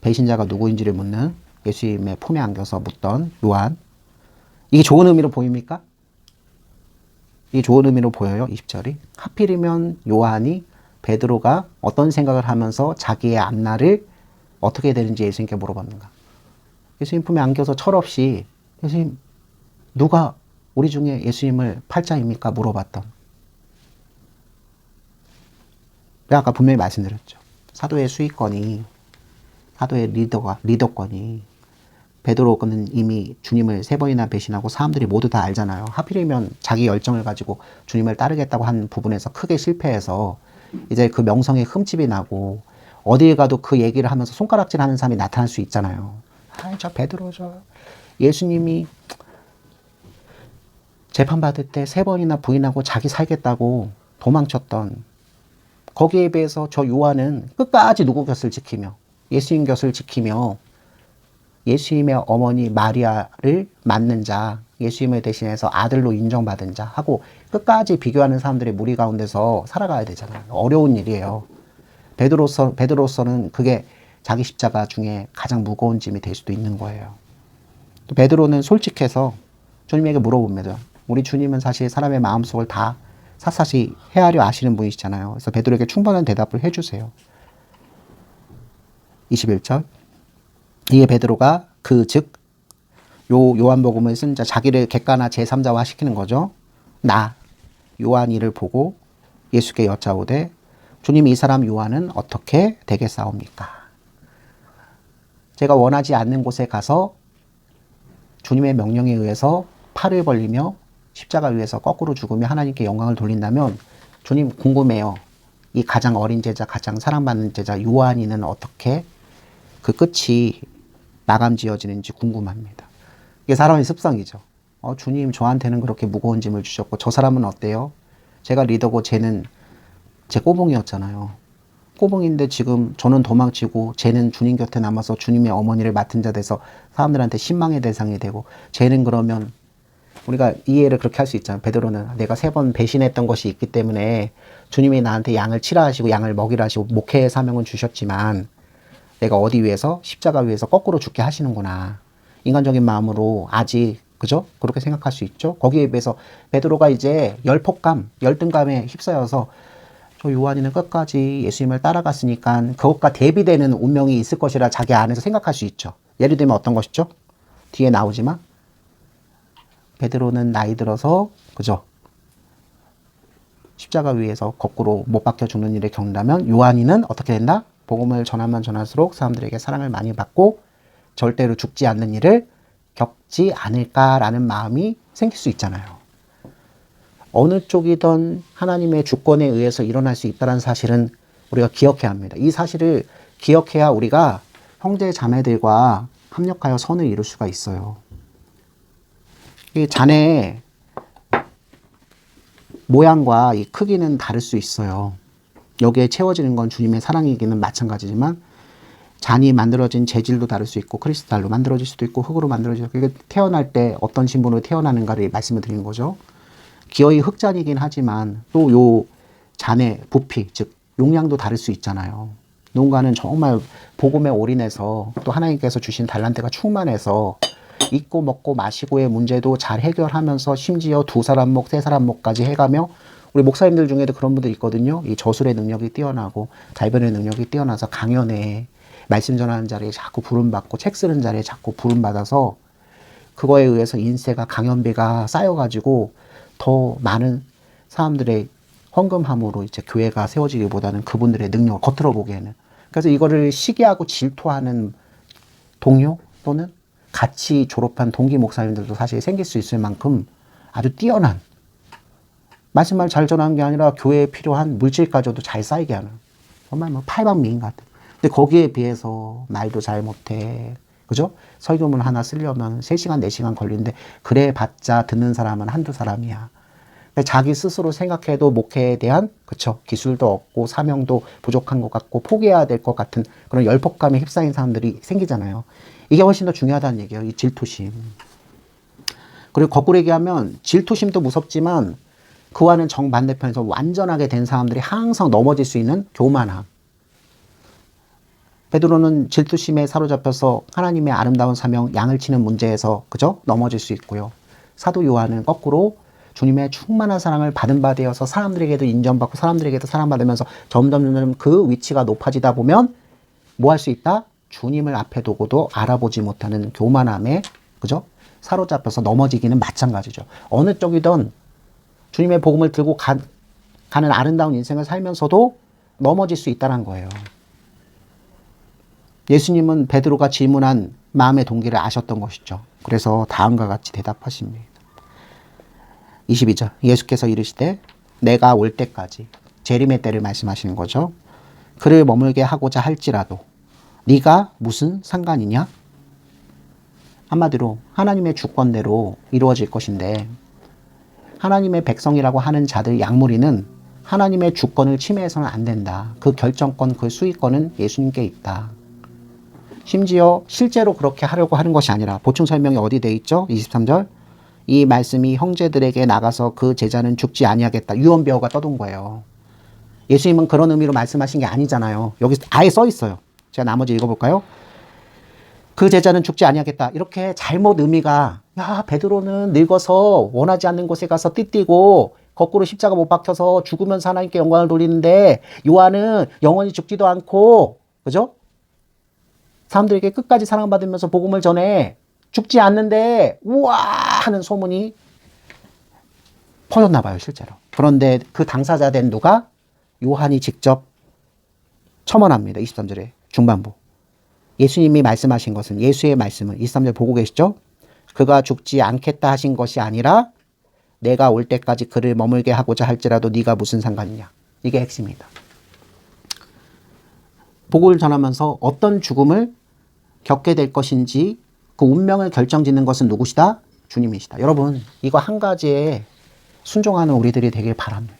배신자가 누구인지를 묻는 예수님의 품에 안겨서 묻던 요한. 이게 좋은 의미로 보입니까? 이게 좋은 의미로 보여요. 20절이. 하필이면 요한이 베드로가 어떤 생각을 하면서 자기의 앞날을 어떻게 되는지 예수님께 물어봤는가. 예수님 품에 안겨서 철없이 예수님 누가 우리 중에 예수님을 팔자입니까? 물어봤던. 제가 아까 분명히 말씀드렸죠. 사도의 수익권이 사도의 리더권이 베드로는 이미 주님을 3번이나 배신하고 사람들이 모두 다 알잖아요. 하필이면 자기 열정을 가지고 주님을 따르겠다고 한 부분에서 크게 실패해서 이제 그 명성에 흠집이 나고 어딜 가도 그 얘기를 하면서 손가락질 하는 사람이 나타날 수 있잖아요. 저 베드로 예수님이 재판받을 때 3번이나 부인하고 자기 살겠다고 도망쳤던 거기에 비해서 저 요한은 끝까지 누구 곁을 지키며 예수님 곁을 지키며 예수님의 어머니 마리아를 맡는 자, 예수님을 대신해서 아들로 인정받은 자 하고 끝까지 비교하는 사람들의 무리 가운데서 살아가야 되잖아요. 어려운 일이에요. 베드로서는 그게 자기 십자가 중에 가장 무거운 짐이 될 수도 있는 거예요. 또 베드로는 솔직해서 주님에게 물어봅니다. 우리 주님은 사실 사람의 마음속을 다 샅샅이 헤아려 아시는 분이시잖아요. 그래서 베드로에게 충분한 대답을 해주세요. 21절. 이에 베드로가 즉 요한복음을 쓴 자 자기를 객관화 제3자화 시키는 거죠. 나 요한이를 보고 예수께 여짜오되 주님 이 사람 요한은 어떻게 되겠사옵니까? 제가 원하지 않는 곳에 가서 주님의 명령에 의해서 팔을 벌리며 십자가 위에서 거꾸로 죽으며 하나님께 영광을 돌린다면 주님 궁금해요. 이 가장 어린 제자, 가장 사랑받는 제자 요한이는 어떻게 그 끝이 마감지어지는지 궁금합니다. 이게 사람의 습성이죠. 주님 저한테는 그렇게 무거운 짐을 주셨고 저 사람은 어때요? 제가 리더고 쟤는 제 꼬봉이었잖아요. 꼬봉인데 지금 저는 도망치고 쟤는 주님 곁에 남아서 주님의 어머니를 맡은 자 돼서 사람들한테 신망의 대상이 되고 쟤는 그러면 우리가 이해를 그렇게 할 수 있잖아요. 베드로는 내가 3번 배신했던 것이 있기 때문에 주님이 나한테 양을 치라 하시고 양을 먹이라 하시고 목회의 사명은 주셨지만 내가 어디 위해서 십자가 위에서 거꾸로 죽게 하시는구나. 인간적인 마음으로 아직 그죠? 그렇게 생각할 수 있죠. 거기에 비해서 베드로가 이제 열등감에 휩싸여서 저 요한이는 끝까지 예수님을 따라갔으니까 그것과 대비되는 운명이 있을 것이라 자기 안에서 생각할 수 있죠. 예를 들면 어떤 것이죠? 뒤에 나오지만 베드로는 나이 들어서 그죠? 십자가 위에서 거꾸로 못 박혀 죽는 일을 겪는다면 요한이는 어떻게 된다? 복음을 전하면 전할수록 사람들에게 사랑을 많이 받고 절대로 죽지 않는 일을 겪지 않을까라는 마음이 생길 수 있잖아요. 어느 쪽이든 하나님의 주권에 의해서 일어날 수 있다는 사실은 우리가 기억해야 합니다. 이 사실을 기억해야 우리가 형제 자매들과 합력하여 선을 이룰 수가 있어요. 이 잔의 모양과 이 크기는 다를 수 있어요. 여기에 채워지는 건 주님의 사랑이기는 마찬가지지만 잔이 만들어진 재질도 다를 수 있고 크리스탈로 만들어질 수도 있고 흙으로 만들어질 수도 있고 태어날 때 어떤 신분으로 태어나는가를 말씀을 드리는 거죠. 기어이 흙잔이긴 하지만 또 요 잔의 부피 즉 용량도 다를 수 있잖아요. 누군가는 정말 복음에 올인해서 또 하나님께서 주신 달란트가 충만해서 입고 먹고 마시고의 문제도 잘 해결하면서 심지어 2사람 목, 3사람 목까지 해가며 우리 목사님들 중에도 그런 분들 있거든요. 이 저술의 능력이 뛰어나고 달변의 능력이 뛰어나서 강연에 말씀 전하는 자리에 자꾸 부름받고 책 쓰는 자리에 자꾸 부름받아서 그거에 의해서 인세가 강연비가 쌓여가지고 더 많은 사람들의 헌금함으로 이제 교회가 세워지기보다는 그분들의 능력을 겉으로 보기에는 그래서 이거를 시기하고 질투하는 동료 또는 같이 졸업한 동기 목사님들도 사실 생길 수 있을 만큼 아주 뛰어난 말씀만 잘 전하는 게 아니라 교회에 필요한 물질까지도 잘 쌓이게 하는 정말 뭐 팔방미인 같은. 근데 거기에 비해서 말도 잘 못해. 그죠? 설교문 하나 쓰려면 3시간, 4시간 걸리는데 그래 봤자 듣는 사람은 한두 사람이야. 자기 스스로 생각해도 목회에 대한 그쵸? 기술도 없고 사명도 부족한 것 같고 포기해야 될 것 같은 그런 열폭감에 휩싸인 사람들이 생기잖아요. 이게 훨씬 더 중요하다는 얘기예요. 이 질투심. 그리고 거꾸로 얘기하면 질투심도 무섭지만 그와는 정반대편에서 완전하게 된 사람들이 항상 넘어질 수 있는 교만함. 베드로는 질투심에 사로잡혀서 하나님의 아름다운 사명 양을 치는 문제에서 그죠? 넘어질 수 있고요. 사도 요한은 거꾸로 주님의 충만한 사랑을 받은 바 되어서 사람들에게도 인정받고 사람들에게도 사랑받으면서 점점 그 위치가 높아지다 보면 뭐 할 수 있다? 주님을 앞에 두고도 알아보지 못하는 교만함에 그죠? 사로잡혀서 넘어지기는 마찬가지죠. 어느 쪽이든 주님의 복음을 들고 가는 아름다운 인생을 살면서도 넘어질 수 있다는 거예요. 예수님은 베드로가 질문한 마음의 동기를 아셨던 것이죠. 그래서 다음과 같이 대답하십니다. 22절 예수께서 이르시되 내가 올 때까지 재림의 때를 말씀하시는 거죠. 그를 머물게 하고자 할지라도 네가 무슨 상관이냐? 한마디로 하나님의 주권대로 이루어질 것인데 하나님의 백성이라고 하는 자들 양무리는 하나님의 주권을 침해해서는 안 된다. 그 결정권, 그 수익권은 예수님께 있다. 심지어 실제로 그렇게 하려고 하는 것이 아니라 보충 설명이 어디 돼 있죠? 23절 이 말씀이 형제들에게 나가서 그 제자는 죽지 아니하겠다. 유언비어가 떠돈 거예요. 예수님은 그런 의미로 말씀하신 게 아니잖아요. 여기 아예 써 있어요. 제가 나머지 읽어볼까요? 그 제자는 죽지 아니하겠다. 이렇게 잘못 의미가 야 베드로는 늙어서 원하지 않는 곳에 가서 띠띠고 거꾸로 십자가 못 박혀서 죽으면서 하나님께 영광을 돌리는데 요한은 영원히 죽지도 않고 그죠? 사람들에게 끝까지 사랑받으면서 복음을 전해 죽지 않는데 우와 하는 소문이 퍼졌나 봐요 실제로. 그런데 그 당사자 된 누가? 요한이 직접 첨언합니다. 23절에 중반부. 예수님이 말씀하신 것은 예수의 말씀은 23절 보고 계시죠? 그가 죽지 않겠다 하신 것이 아니라 내가 올 때까지 그를 머물게 하고자 할지라도 네가 무슨 상관이냐. 이게 핵심이다. 복음을 전하면서 어떤 죽음을 겪게 될 것인지 그 운명을 결정짓는 것은 누구시다? 주님이시다. 여러분 이거 한 가지에 순종하는 우리들이 되길 바랍니다.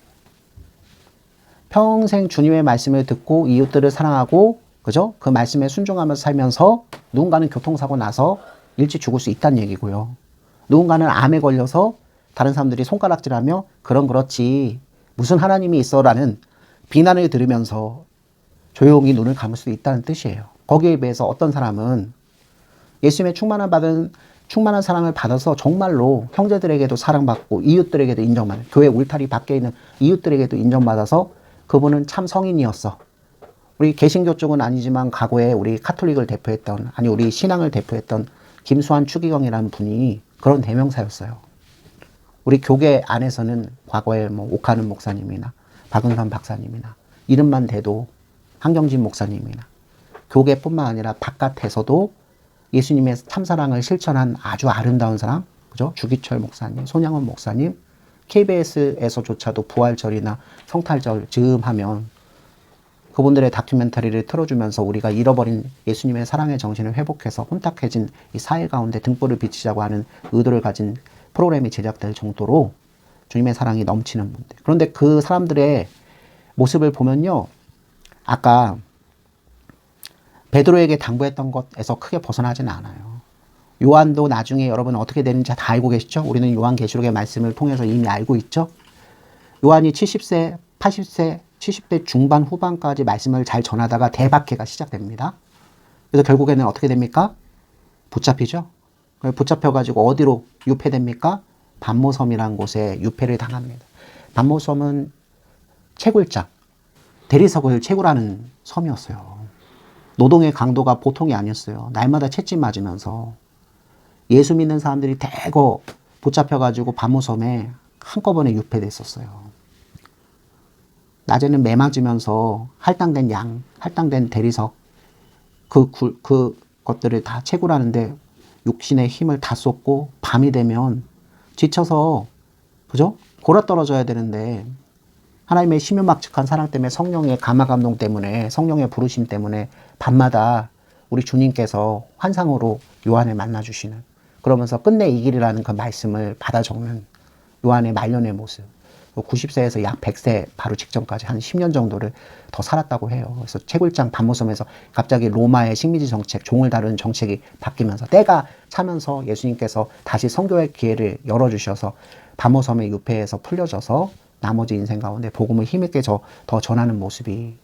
평생 주님의 말씀을 듣고 이웃들을 사랑하고 그죠? 그 말씀에 순종하면서 살면서 누군가는 교통사고 나서 일찍 죽을 수 있다는 얘기고요. 누군가는 암에 걸려서 다른 사람들이 손가락질하며 그렇지 무슨 하나님이 있어라는 비난을 들으면서 조용히 눈을 감을 수도 있다는 뜻이에요. 거기에 비해서 어떤 사람은 예수님의 충만한 사랑을 받아서 정말로 형제들에게도 사랑받고 이웃들에게도 인정받는 교회 울타리 밖에 있는 이웃들에게도 인정받아서 그분은 참 성인이었어. 우리 개신교 쪽은 아니지만 과거에 우리 카톨릭을 대표했던 아니 우리 신앙을 대표했던 김수환 추기경이라는 분이 그런 대명사였어요. 우리 교계 안에서는 과거에 뭐 옥하는 목사님이나 박은선 박사님이나 이름만 대도 한경진 목사님이나 교계뿐만 아니라 바깥에서도 예수님의 참사랑을 실천한 아주 아름다운 사람, 그죠? 주기철 목사님, 손양원 목사님, KBS에서조차도 부활절이나 성탈절 즈음하면 그분들의 다큐멘터리를 틀어주면서 우리가 잃어버린 예수님의 사랑의 정신을 회복해서 혼탁해진 이 사회 가운데 등불을 비치자고 하는 의도를 가진 프로그램이 제작될 정도로 주님의 사랑이 넘치는 분들. 그런데 그 사람들의 모습을 보면요. 아까 베드로에게 당부했던 것에서 크게 벗어나지는 않아요. 요한도 나중에 여러분 어떻게 되는지 다 알고 계시죠? 우리는 요한계시록의 말씀을 통해서 이미 알고 있죠? 요한이 70세, 80세, 70대 중반 후반까지 말씀을 잘 전하다가 대박해가 시작됩니다. 그래서 결국에는 어떻게 됩니까? 붙잡히죠? 붙잡혀가지고 어디로 유폐됩니까? 반모섬이라는 곳에 유폐를 당합니다. 반모섬은 채굴장, 대리석을 채굴하는 섬이었어요. 노동의 강도가 보통이 아니었어요. 날마다 채찍 맞으면서 예수 믿는 사람들이 대거 붙잡혀가지고 반모섬에 한꺼번에 유폐됐었어요. 낮에는 매 맞으면서 할당된 양, 할당된 대리석 그 것들을 다 채굴하는데 육신의 힘을 다 쏟고 밤이 되면 지쳐서 그죠? 골아떨어져야 되는데 하나님의 심연막측한 사랑 때문에 성령의 감화감동 때문에 성령의 부르심 때문에 밤마다 우리 주님께서 환상으로 요한을 만나주시는 그러면서 끝내 이 길이라는 그 말씀을 받아 적는 요한의 말년의 모습 90세에서 약 100세 바로 직전까지 한 10년 정도를 더 살았다고 해요. 그래서 채굴장 반모섬에서 갑자기 로마의 식민지 정책, 종을 다루는 정책이 바뀌면서 때가 차면서 예수님께서 다시 선교의 기회를 열어주셔서 반모섬의 유폐에서 풀려져서 나머지 인생 가운데 복음을 힘있게 더 전하는 모습이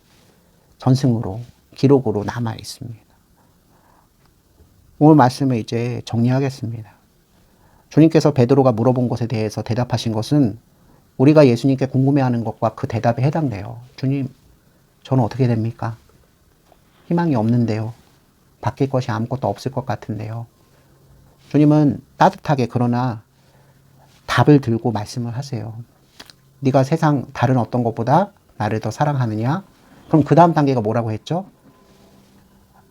전승으로 기록으로 남아 있습니다. 오늘 말씀을 이제 정리하겠습니다. 주님께서 베드로가 물어본 것에 대해서 대답하신 것은 우리가 예수님께 궁금해하는 것과 그 대답에 해당돼요. 주님, 저는 어떻게 됩니까? 희망이 없는데요. 바뀔 것이 아무것도 없을 것 같은데요. 주님은 따뜻하게 그러나 답을 들고 말씀을 하세요. 네가 세상 다른 어떤 것보다 나를 더 사랑하느냐? 그럼 그 다음 단계가 뭐라고 했죠?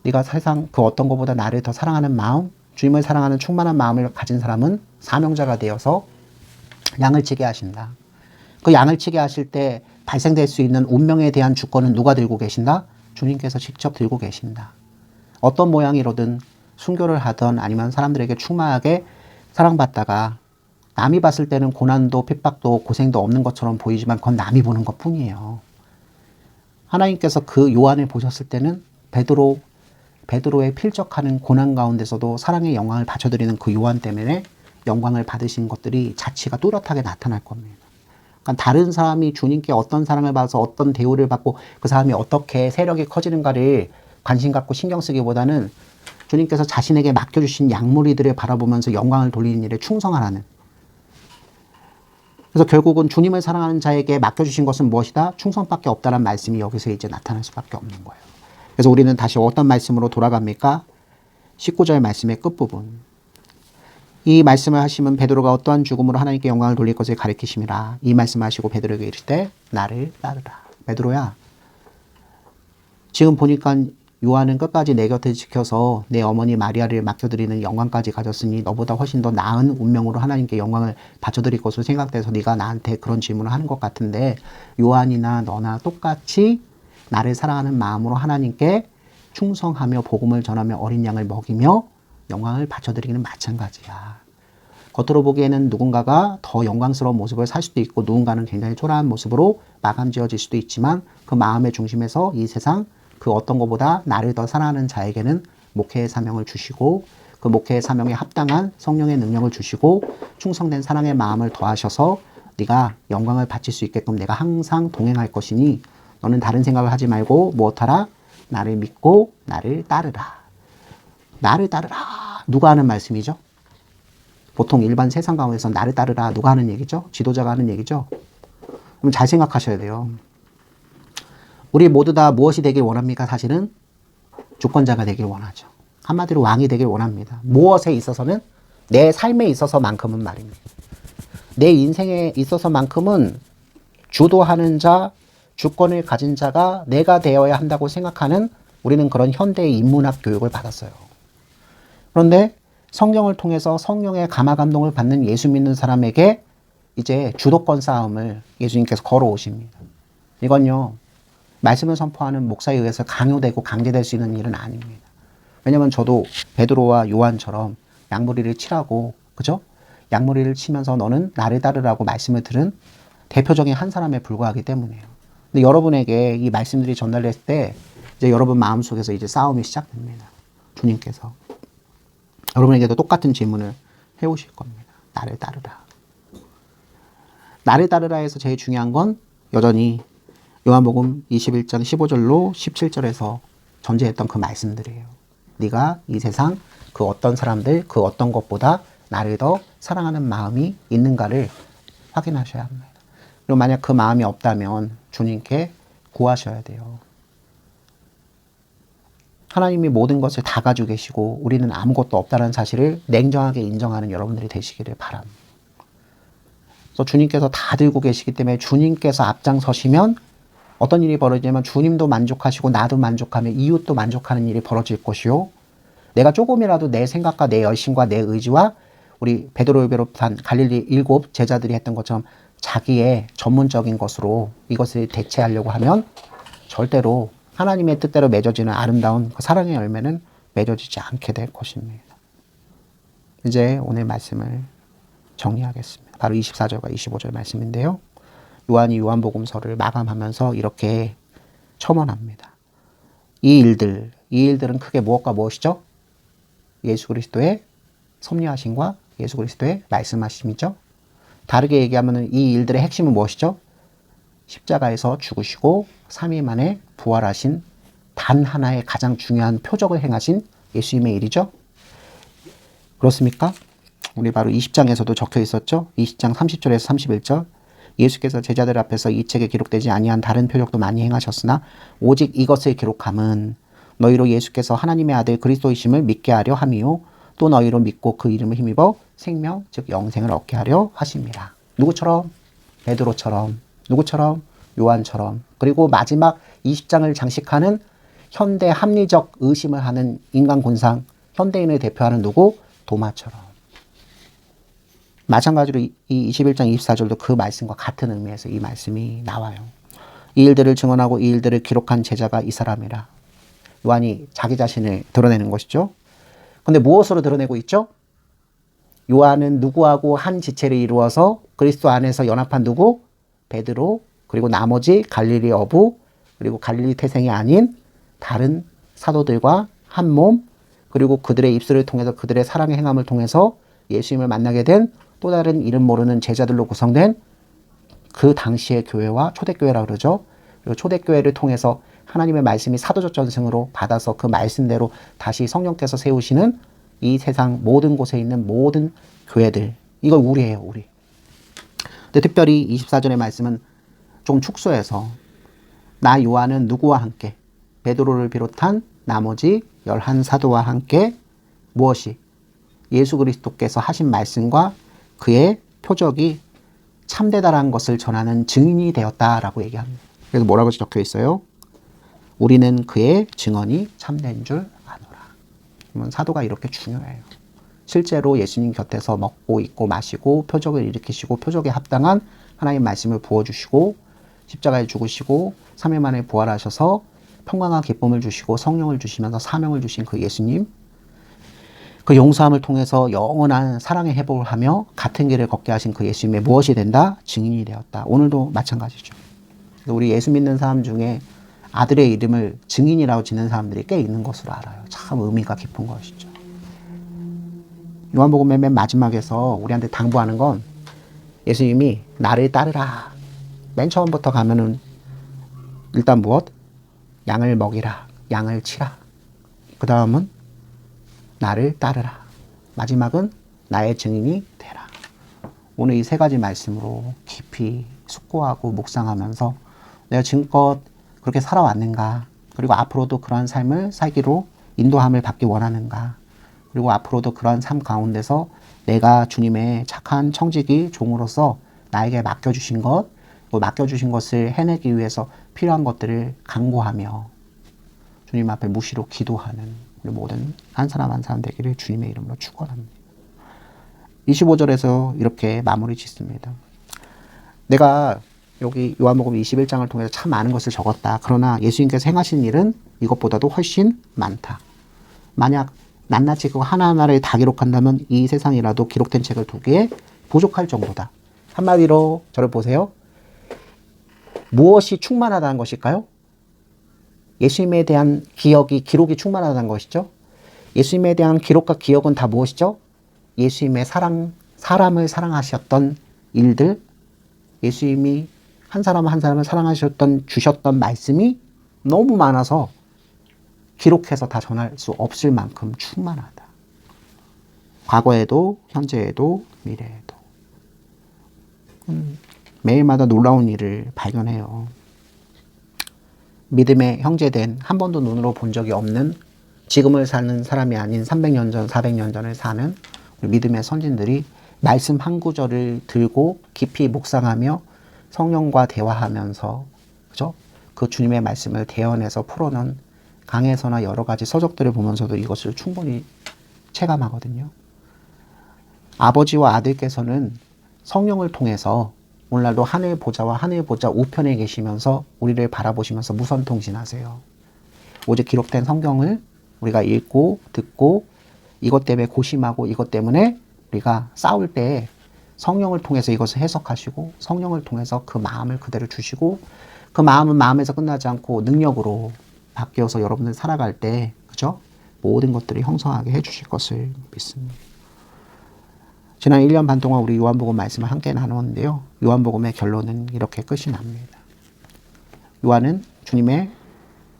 네가 세상 그 어떤 것보다 나를 더 사랑하는 마음, 주님을 사랑하는 충만한 마음을 가진 사람은 사명자가 되어서 양을 치게 하신다. 그 양을 치게 하실 때 발생될 수 있는 운명에 대한 주권은 누가 들고 계신다? 주님께서 직접 들고 계신다. 어떤 모양이로든 순교를 하던 아니면 사람들에게 충만하게 사랑받다가 남이 봤을 때는 고난도 핍박도 고생도 없는 것처럼 보이지만 그건 남이 보는 것 뿐이에요. 하나님께서 그 요한을 보셨을 때는 베드로의 필적하는 고난 가운데서도 사랑의 영광을 바쳐드리는 그 요한 때문에 영광을 받으신 것들이 자취가 뚜렷하게 나타날 겁니다. 그러니까 다른 사람이 주님께 어떤 사랑을 받아서 어떤 대우를 받고 그 사람이 어떻게 세력이 커지는가를 관심 갖고 신경 쓰기보다는 주님께서 자신에게 맡겨주신 양무리들을 바라보면서 영광을 돌리는 일에 충성하라는, 그래서 결국은 주님을 사랑하는 자에게 맡겨주신 것은 무엇이다? 충성밖에 없다는 말씀이 여기서 이제 나타날 수밖에 없는 거예요. 그래서 우리는 다시 어떤 말씀으로 돌아갑니까? 19절 말씀의 끝부분. 이 말씀을 하시면 베드로가 어떠한 죽음으로 하나님께 영광을 돌릴 것을 가리키심이라. 이 말씀을 하시고 베드로에게 이르시되 나를 따르라. 베드로야, 지금 보니까 요한은 끝까지 내 곁에 지켜서 내 어머니 마리아를 맡겨드리는 영광까지 가졌으니 너보다 훨씬 더 나은 운명으로 하나님께 영광을 바쳐드릴 것으로 생각돼서 네가 나한테 그런 질문을 하는 것 같은데, 요한이나 너나 똑같이 나를 사랑하는 마음으로 하나님께 충성하며 복음을 전하며 어린 양을 먹이며 영광을 바쳐드리기는 마찬가지야. 겉으로 보기에는 누군가가 더 영광스러운 모습을 살 수도 있고 누군가는 굉장히 초라한 모습으로 마감지어질 수도 있지만 그 마음의 중심에서 이 세상 그 어떤 것보다 나를 더 사랑하는 자에게는 목회의 사명을 주시고 그 목회의 사명에 합당한 성령의 능력을 주시고 충성된 사랑의 마음을 더하셔서 네가 영광을 바칠 수 있게끔 내가 항상 동행할 것이니 너는 다른 생각을 하지 말고 무엇하라? 나를 믿고 나를 따르라. 나를 따르라. 누가 하는 말씀이죠? 보통 일반 세상 가운데서 나를 따르라. 누가 하는 얘기죠? 지도자가 하는 얘기죠? 그럼 잘 생각하셔야 돼요. 우리 모두 다 무엇이 되길 원합니까? 사실은 주권자가 되길 원하죠. 한마디로 왕이 되길 원합니다. 무엇에 있어서는? 내 삶에 있어서만큼은 말입니다. 내 인생에 있어서만큼은 주도하는 자, 주권을 가진 자가 내가 되어야 한다고 생각하는 우리는 그런 현대의 인문학 교육을 받았어요. 그런데 성경을 통해서 성령의 감화 감동을 받는 예수 믿는 사람에게 이제 주도권 싸움을 예수님께서 걸어오십니다. 이건요, 말씀을 선포하는 목사에 의해서 강요되고 강제될 수 있는 일은 아닙니다. 왜냐면 저도 베드로와 요한처럼 양무리를 치라고, 그죠? 양무리를 치면서 너는 나를 따르라고 말씀을 들은 대표적인 한 사람에 불과하기 때문이에요. 근데 여러분에게 이 말씀들이 전달됐을 때 이제 여러분 마음속에서 이제 싸움이 시작됩니다. 주님께서 여러분에게도 똑같은 질문을 해오실 겁니다. 나를 따르라. 나를 따르라 해서 제일 중요한 건 여전히 요한복음 21장 15절로 17절에서 전제했던 그 말씀들이에요. 네가 이 세상 그 어떤 사람들, 그 어떤 것보다 나를 더 사랑하는 마음이 있는가를 확인하셔야 합니다. 그리고 만약 그 마음이 없다면 주님께 구하셔야 돼요. 하나님이 모든 것을 다 가지고 계시고 우리는 아무것도 없다는 사실을 냉정하게 인정하는 여러분들이 되시기를 바랍니다. 그래서 주님께서 다 들고 계시기 때문에 주님께서 앞장서시면 어떤 일이 벌어지냐면 주님도 만족하시고 나도 만족하며 이웃도 만족하는 일이 벌어질 것이요. 내가 조금이라도 내 생각과 내 열심과 내 의지와 우리 베드로를 비롯한 갈릴리 7 제자들이 했던 것처럼 자기의 전문적인 것으로 이것을 대체하려고 하면 절대로 하나님의 뜻대로 맺어지는 아름다운 그 사랑의 열매는 맺어지지 않게 될 것입니다. 이제 오늘 말씀을 정리하겠습니다. 바로 24절과 25절 말씀인데요. 요한이 요한복음서를 마감하면서 이렇게 첨언합니다. 이 일들은 크게 무엇과 무엇이죠? 예수 그리스도의 섭리하심과 예수 그리스도의 말씀하심이죠. 다르게 얘기하면 이 일들의 핵심은 무엇이죠? 십자가에서 죽으시고 3일 만에 부활하신 단 하나의 가장 중요한 표적을 행하신 예수님의 일이죠. 그렇습니까? 우리 바로 20장에서도 적혀 있었죠. 20장 30절에서 31절. 예수께서 제자들 앞에서 이 책에 기록되지 아니한 다른 표적도 많이 행하셨으나 오직 이것을 기록함은 너희로 예수께서 하나님의 아들 그리스도이심을 믿게 하려 함이요 또 너희로 믿고 그 이름을 힘입어 생명 즉 영생을 얻게 하려 하심이라. 누구처럼? 베드로처럼. 누구처럼? 요한처럼. 그리고 마지막 20장을 장식하는 현대 합리적 의심을 하는 인간 군상 현대인을 대표하는 누구? 도마처럼. 마찬가지로 이 21장 24절도 그 말씀과 같은 의미에서 이 말씀이 나와요. 이 일들을 증언하고 이 일들을 기록한 제자가 이 사람이라. 요한이 자기 자신을 드러내는 것이죠. 근데 무엇으로 드러내고 있죠? 요한은 누구하고 한 지체를 이루어서 그리스도 안에서 연합한 누구? 베드로, 그리고 나머지 갈릴리 어부, 그리고 갈릴리 태생이 아닌 다른 사도들과 한 몸, 그리고 그들의 입술을 통해서 그들의 사랑의 행함을 통해서 예수님을 만나게 된 또 다른 이름 모르는 제자들로 구성된 그 당시의 교회와 초대교회라 그러죠. 그리고 초대교회를 통해서 하나님의 말씀이 사도적 전승으로 받아서 그 말씀대로 다시 성령께서 세우시는 이 세상 모든 곳에 있는 모든 교회들. 이걸 우리예요, 우리. 근데 특별히 24절의 말씀은 좀 축소해서 나 요한은 누구와 함께? 베드로를 비롯한 나머지 11사도와 함께 무엇이? 예수 그리스도께서 하신 말씀과 그의 표적이 참되다라는 것을 전하는 증인이 되었다라고 얘기합니다. 그래서 뭐라고 적혀 있어요? 우리는 그의 증언이 참된 줄 아노라. 그러면 사도가 이렇게 중요해요. 실제로 예수님 곁에서 먹고 있고 마시고 표적을 일으키시고 표적에 합당한 하나님 말씀을 부어주시고 십자가에 죽으시고 3일 만에 부활하셔서 평강과 기쁨을 주시고 성령을 주시면서 사명을 주신 그 예수님, 그 용서함을 통해서 영원한 사랑의 회복을 하며 같은 길을 걷게 하신 그 예수님의 무엇이 된다? 증인이 되었다. 오늘도 마찬가지죠. 우리 예수 믿는 사람 중에 아들의 이름을 증인이라고 짓는 사람들이 꽤 있는 것으로 알아요. 참 의미가 깊은 것이죠. 요한복음의 맨 마지막에서 우리한테 당부하는 건 예수님이 나를 따르라. 맨 처음부터 가면은 일단 무엇? 양을 먹이라. 양을 치라. 그 다음은 나를 따르라. 마지막은 나의 증인이 되라. 오늘 이 세 가지 말씀으로 깊이 숙고하고 묵상하면서 내가 지금껏 그렇게 살아왔는가? 그리고 앞으로도 그러한 삶을 살기로 인도함을 받기 원하는가? 그리고 앞으로도 그러한 삶 가운데서 내가 주님의 착한 청지기 종으로서 나에게 맡겨주신 것, 맡겨주신 것을 해내기 위해서 필요한 것들을 간구하며 주님 앞에 무시로 기도하는 우리 모든 한 사람 한 사람 되기를 주님의 이름으로 축원합니다. 25절에서 이렇게 마무리 짓습니다. 내가 여기 요한복음 21장을 통해서 참 많은 것을 적었다. 그러나 예수님께서 행하신 일은 이것보다도 훨씬 많다. 만약 낱낱이 그거 하나하나를 다 기록한다면 이 세상이라도 기록된 책을 2개에 부족할 정도다. 한마디로 저를 보세요. 무엇이 충만하다는 것일까요? 예수님에 대한 기록이 충만하다는 것이죠. 예수님에 대한 기록과 기억은 다 무엇이죠? 예수님의 사람을 사랑하셨던 일들, 예수님이 한 사람 한 사람을 주셨던 말씀이 너무 많아서 기록해서 다 전할 수 없을 만큼 충만하다. 과거에도, 현재에도, 미래에도. 매일마다 놀라운 일을 발견해요. 믿음의 형제된 한 번도 눈으로 본 적이 없는 지금을 사는 사람이 아닌 300년 전, 400년 전을 사는 우리 믿음의 선진들이 말씀 한 구절을 들고 깊이 묵상하며 성령과 대화하면서 그죠? 그 주님의 말씀을 대언해서 풀어놓은 강에서나 여러 가지 서적들을 보면서도 이것을 충분히 체감하거든요. 아버지와 아들께서는 성령을 통해서 오늘날도 하늘 보좌와 하늘 보좌 우편에 계시면서 우리를 바라보시면서 무선 통신하세요. 오직 기록된 성경을 우리가 읽고 듣고 이것 때문에 고심하고 이것 때문에 우리가 싸울 때 성령을 통해서 이것을 해석하시고 성령을 통해서 그 마음을 그대로 주시고 그 마음은 마음에서 끝나지 않고 능력으로 바뀌어서 여러분들 살아갈 때 그죠? 모든 것들을 형성하게 해주실 것을 믿습니다. 지난 1년 반 동안 우리 요한복음 말씀을 함께 나누었는데요. 요한복음의 결론은 이렇게 끝이 납니다. 요한은 주님의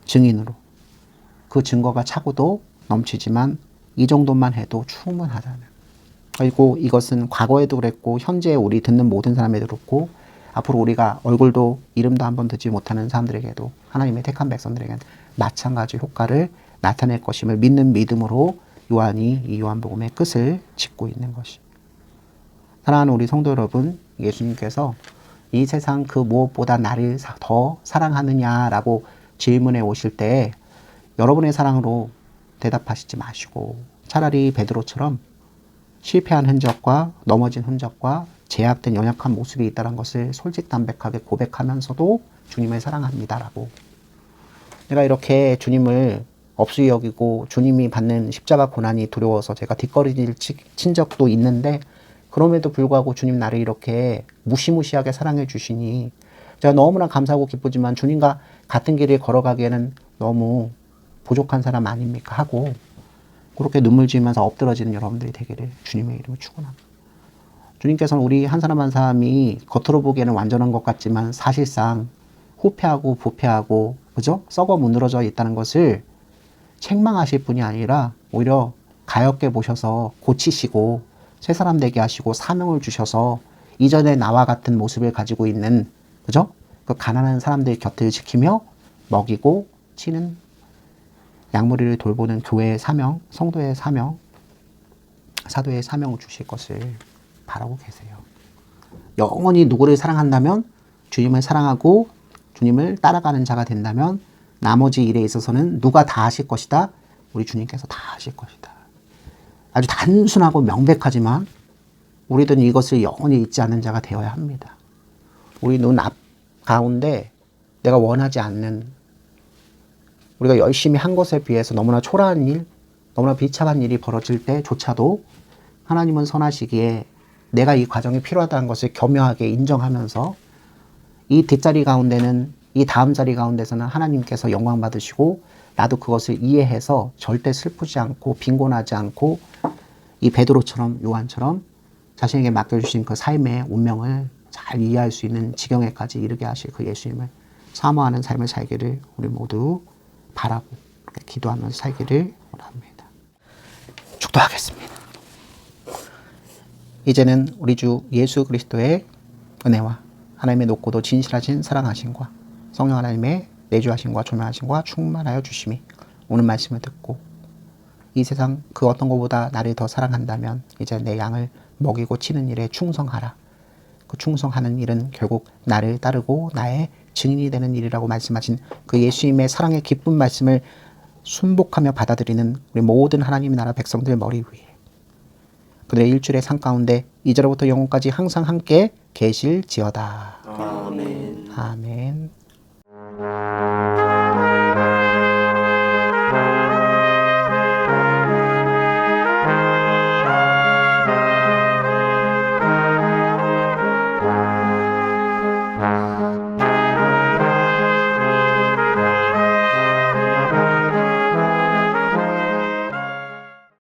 증인으로 그 증거가 차고도 넘치지만 이 정도만 해도 충분하잖아요. 그리고 이것은 과거에도 그랬고 현재 우리 듣는 모든 사람에도 그렇고 앞으로 우리가 얼굴도 이름도 한번 듣지 못하는 사람들에게도 하나님의 택한 백성들에게는 마찬가지 효과를 나타낼 것임을 믿는 믿음으로 요한이 이 요한복음의 끝을 짓고 있는 것이. 사랑하는 우리 성도 여러분, 예수님께서 이 세상 그 무엇보다 나를 더 사랑하느냐라고 질문해 오실 때 여러분의 사랑으로 대답하시지 마시고 차라리 베드로처럼 실패한 흔적과 넘어진 흔적과 제약된 연약한 모습이 있다는 것을 솔직담백하게 고백하면서도 주님을 사랑합니다라고. 내가 이렇게 주님을 없이 여기고 주님이 받는 십자가 고난이 두려워서 제가 뒷거리를 친 적도 있는데 그럼에도 불구하고 주님 나를 이렇게 무시무시하게 사랑해 주시니 제가 너무나 감사하고 기쁘지만 주님과 같은 길을 걸어가기에는 너무 부족한 사람 아닙니까 하고 그렇게 눈물 지으면서 엎드러지는 여러분들이 되기를 주님의 이름으로 축원합니다. 주님께서는 우리 한 사람 한 사람이 겉으로 보기에는 완전한 것 같지만 사실상 후패하고 부패하고 그죠? 썩어 무너져 있다는 것을 책망하실 분이 아니라 오히려 가엾게 보셔서 고치시고 새 사람 되게 하시고 사명을 주셔서 이전에 나와 같은 모습을 가지고 있는 그죠? 그 가난한 사람들 곁을 지키며 먹이고 치는 양무리를 돌보는 교회의 사명, 성도의 사명, 사도의 사명을 주실 것을 바라고 계세요. 영원히 누구를 사랑한다면 주님을 사랑하고 주님을 따라가는 자가 된다면 나머지 일에 있어서는 누가 다 하실 것이다? 우리 주님께서 다 하실 것이다. 아주 단순하고 명백하지만 우리들은 이것을 영원히 잊지 않는 자가 되어야 합니다. 우리 눈 앞 가운데 내가 원하지 않는 우리가 열심히 한 것에 비해서 너무나 초라한 일, 너무나 비참한 일이 벌어질 때조차도 하나님은 선하시기에 내가 이 과정이 필요하다는 것을 겸허하게 인정하면서 이 뒷자리 가운데는 이 다음 자리 가운데서는 하나님께서 영광 받으시고 나도 그것을 이해해서 절대 슬프지 않고 빈곤하지 않고 이 베드로처럼 요한처럼 자신에게 맡겨주신 그 삶의 운명을 잘 이해할 수 있는 지경에까지 이르게 하실 그 예수님을 사모하는 삶을 살기를 우리 모두 바라고 기도하면서 살기를 원합니다. 축도하겠습니다. 이제는 우리 주 예수 그리스도의 은혜와 하나님의 높고도 진실하신 사랑하심과 성령 하나님의 내주하심과 조명하심과 충만하여 주심이 오늘 말씀을 듣고 이 세상 그 어떤 것보다 나를 더 사랑한다면 이제 내 양을 먹이고 치는 일에 충성하라. 그 충성하는 일은 결국 나를 따르고 나의 증인이 되는 일이라고 말씀하신 그 예수님의 사랑의 기쁜 말씀을 순복하며 받아들이는 우리 모든 하나님의 나라 백성들 머리 위에 그들의 일주일의 삶 가운데 이제로부터 영혼까지 항상 함께 계실지어다. 아멘.